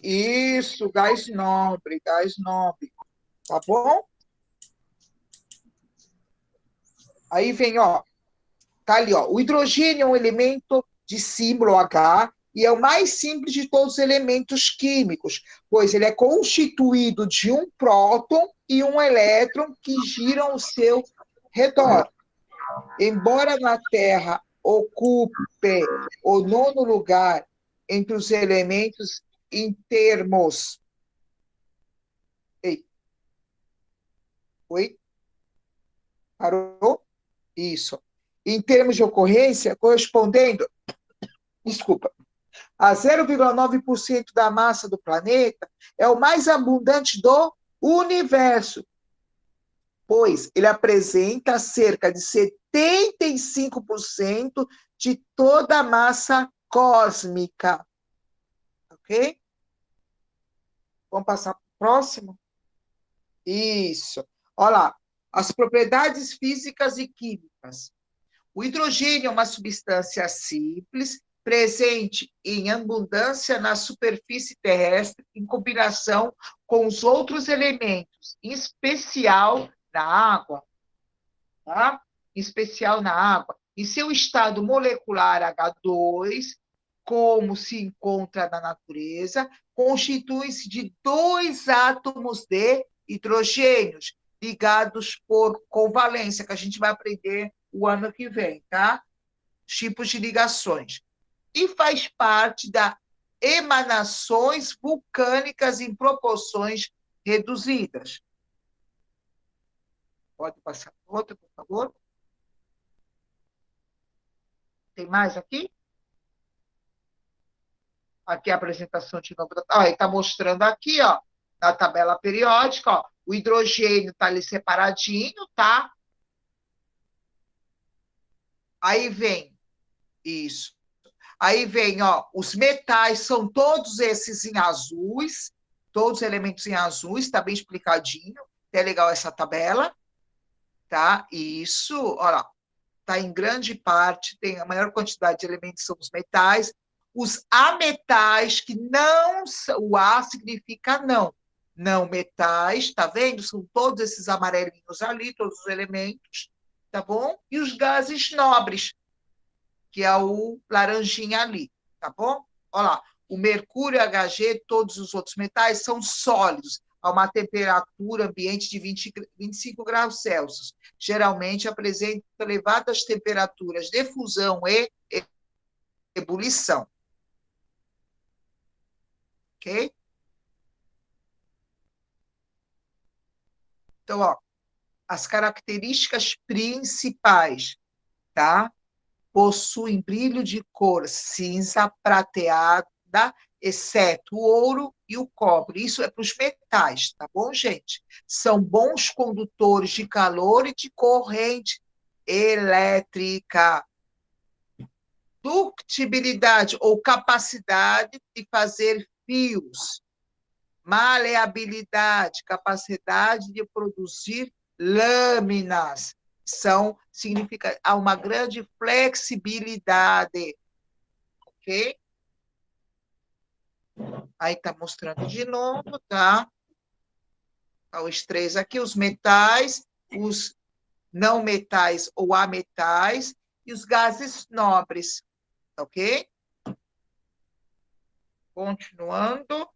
Isso, gás nobre, tá bom? Aí vem, ó, tá ali, ó, o hidrogênio é um elemento de símbolo H e é o mais simples de todos os elementos químicos, pois ele é constituído de um próton e um elétron que giram ao seu redor. Embora na Terra ocupe o 9º lugar entre os elementos em termos... Ei. Oi? Parou? Isso. Em termos de ocorrência, correspondendo, desculpa, a 0,9% da massa do planeta, é o mais abundante do universo, pois ele apresenta cerca de 75% de toda a massa cósmica. Ok? Vamos passar para o próximo? Isso. Olha lá, as propriedades físicas e químicas. O hidrogênio é uma substância simples, presente em abundância na superfície terrestre, em combinação com os outros elementos, em especial na água. Tá? Em especial na água. Em seu estado molecular H2, como se encontra na natureza, constitui-se de 2 átomos de hidrogênios ligados por covalência, que a gente vai aprender o ano que vem, tá? Tipos de ligações. E faz parte das emanações vulcânicas em proporções reduzidas. Pode passar outra, por favor? Tem mais aqui? Aqui a apresentação de novo. Está mostrando aqui, ó, na tabela periódica, ó, o hidrogênio está ali separadinho, tá? Aí vem isso. Aí vem, ó, os metais são todos esses em azuis, todos os elementos em azuis, está bem explicadinho. É legal essa tabela, tá? Isso, olha, tá em grande parte, tem a maior quantidade de elementos são os metais. Os ametais, que não, o A significa não. Não metais, tá vendo? São todos esses amarelinhos ali, todos os elementos, tá bom? E os gases nobres, que é o laranjinha ali, tá bom? Olha lá, o mercúrio e Hg, todos os outros metais são sólidos, a uma temperatura ambiente de 25 graus Celsius. Geralmente apresentam elevadas temperaturas de fusão e ebulição. Ok? Então, ó, as características principais, tá? Possuem brilho de cor cinza prateada, exceto o ouro e o cobre. Isso é para os metais, tá bom, gente? São bons condutores de calor e de corrente elétrica. Ductibilidade ou capacidade de fazer fios. Maleabilidade, capacidade de produzir lâminas. Significa uma grande flexibilidade. Ok? Aí está mostrando de novo, tá? Os 3 aqui, os metais, os não metais ou ametais e os gases nobres. Ok? Continuando.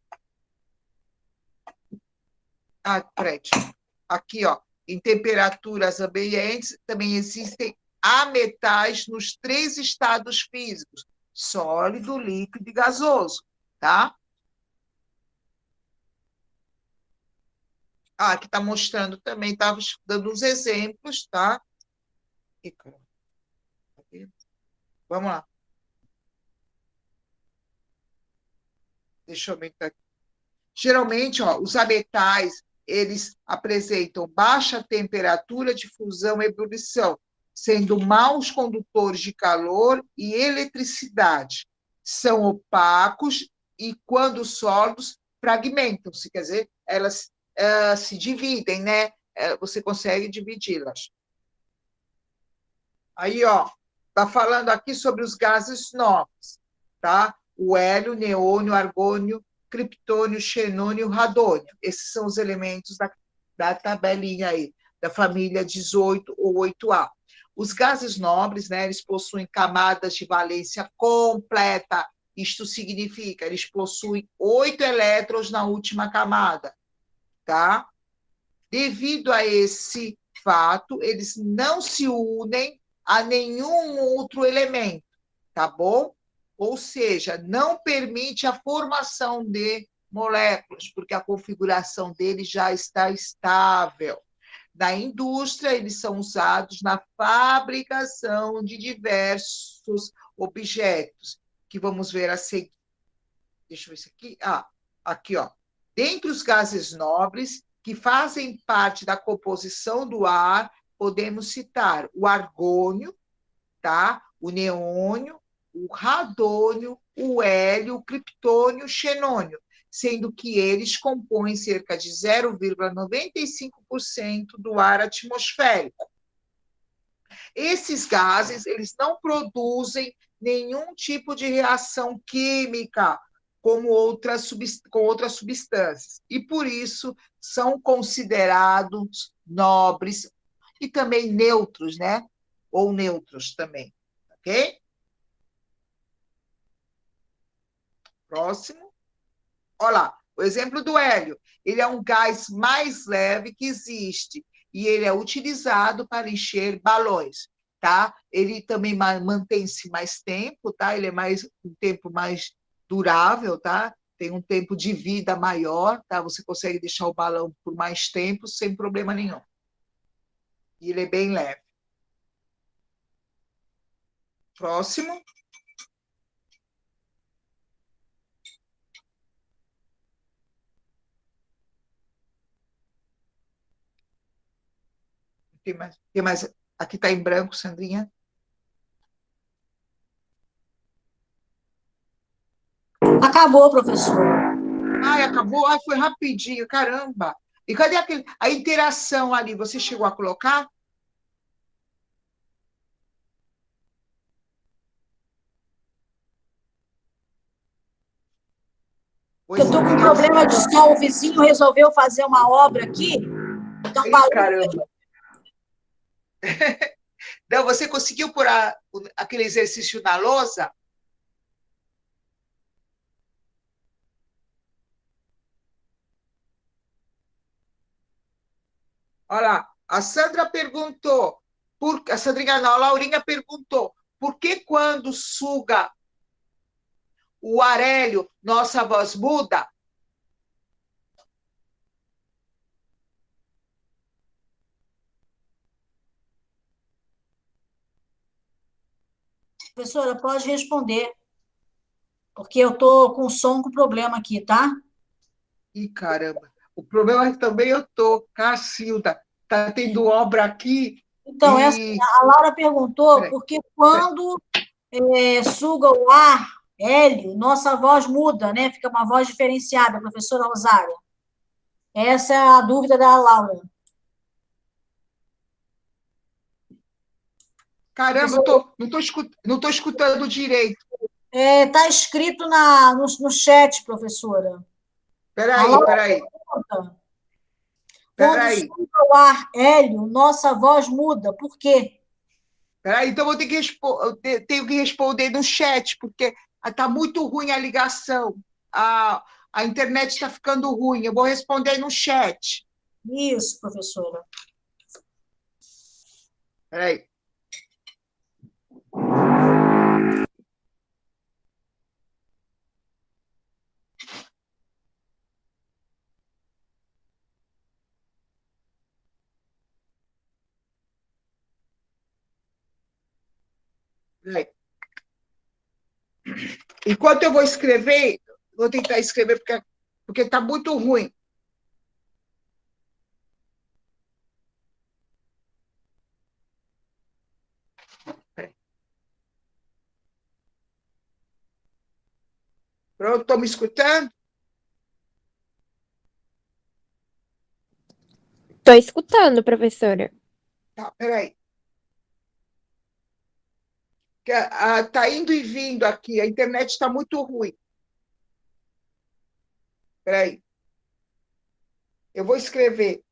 Aqui, ó, em temperaturas ambientes, também existem ametais nos 3 estados físicos: sólido, líquido e gasoso, tá? Aqui está mostrando também, estava dando uns exemplos, tá? Vamos lá. Deixa eu ver aqui. Geralmente, ó, os ametais, eles apresentam baixa temperatura de fusão e ebulição, sendo maus condutores de calor e eletricidade. São opacos e, quando sólidos, fragmentam-se, quer dizer, elas se dividem, né? Você consegue dividi-las. Aí, ó, está falando aqui sobre os gases nobres, tá? O hélio, neônio, argônio, criptônio, xenônio, radônio. Esses são os elementos da tabelinha aí, da família 18 ou 8A. Os gases nobres, né, eles possuem camadas de valência completa. Isto significa, eles possuem 8 elétrons na última camada, tá? Devido a esse fato, eles não se unem a nenhum outro elemento, tá bom? Ou seja, não permite a formação de moléculas, porque a configuração deles já está estável. Na indústria, eles são usados na fabricação de diversos objetos, que vamos ver a seguir, deixa eu ver isso aqui. Ah, aqui, ó. Dentre os gases nobres que fazem parte da composição do ar, podemos citar o argônio, tá? O neônio, o radônio, o hélio, o criptônio, o xenônio, sendo que eles compõem cerca de 0,95% do ar atmosférico. Esses gases, eles não produzem nenhum tipo de reação química como com outras substâncias, e por isso são considerados nobres e também neutros, né? Ou neutros também, ok? Próximo. Olha lá, o exemplo do hélio. Ele é um gás mais leve que existe e ele é utilizado para encher balões, tá? Ele também mantém-se mais tempo, tá? Ele é um tempo mais durável, tá? Tem um tempo de vida maior, tá? Você consegue deixar o balão por mais tempo sem problema nenhum. E ele é bem leve. Próximo. Tem mais. Aqui está em branco, Sandrinha. Acabou, professora. Ai, acabou? Ai, foi rapidinho, caramba. E cadê a interação ali? Você chegou a colocar? Eu estou com um problema de som, o vizinho resolveu fazer uma obra aqui. Então, Ih, caramba. Não, você conseguiu pôr aquele exercício na lousa? Olha lá, a Sandra perguntou, a Sandrinha não, a Laurinha perguntou, por que quando suga o Arélio, nossa voz muda? Professora, pode responder, porque eu estou com som com problema aqui, tá? Ih, caramba. O problema é que também eu tô, Cacilda, tá tendo obra aqui Então, e... a Laura perguntou Peraí, porque peraí. quando suga o ar, hélio, nossa voz muda, né? Fica uma voz diferenciada, professora Rosária. Essa é a dúvida da Laura. Caramba, Professora, não tô escutando direito. está escrito no chat, professora. A Peraí, Laura peraí, pergunta, quando peraí. suga o ar, hélio, nossa voz muda. Por quê? Peraí, então eu tenho que responder no chat, porque está muito ruim a ligação. A internet está ficando ruim. Eu vou responder no chat. Isso, professora. Peraí. Peraí. Enquanto eu vou escrever, vou tentar escrever porque está muito ruim. Peraí. Pronto, estão me escutando? Tô escutando, professora. Tá, peraí. Está indo e vindo aqui, a internet está muito ruim. Peraí. Eu vou escrever.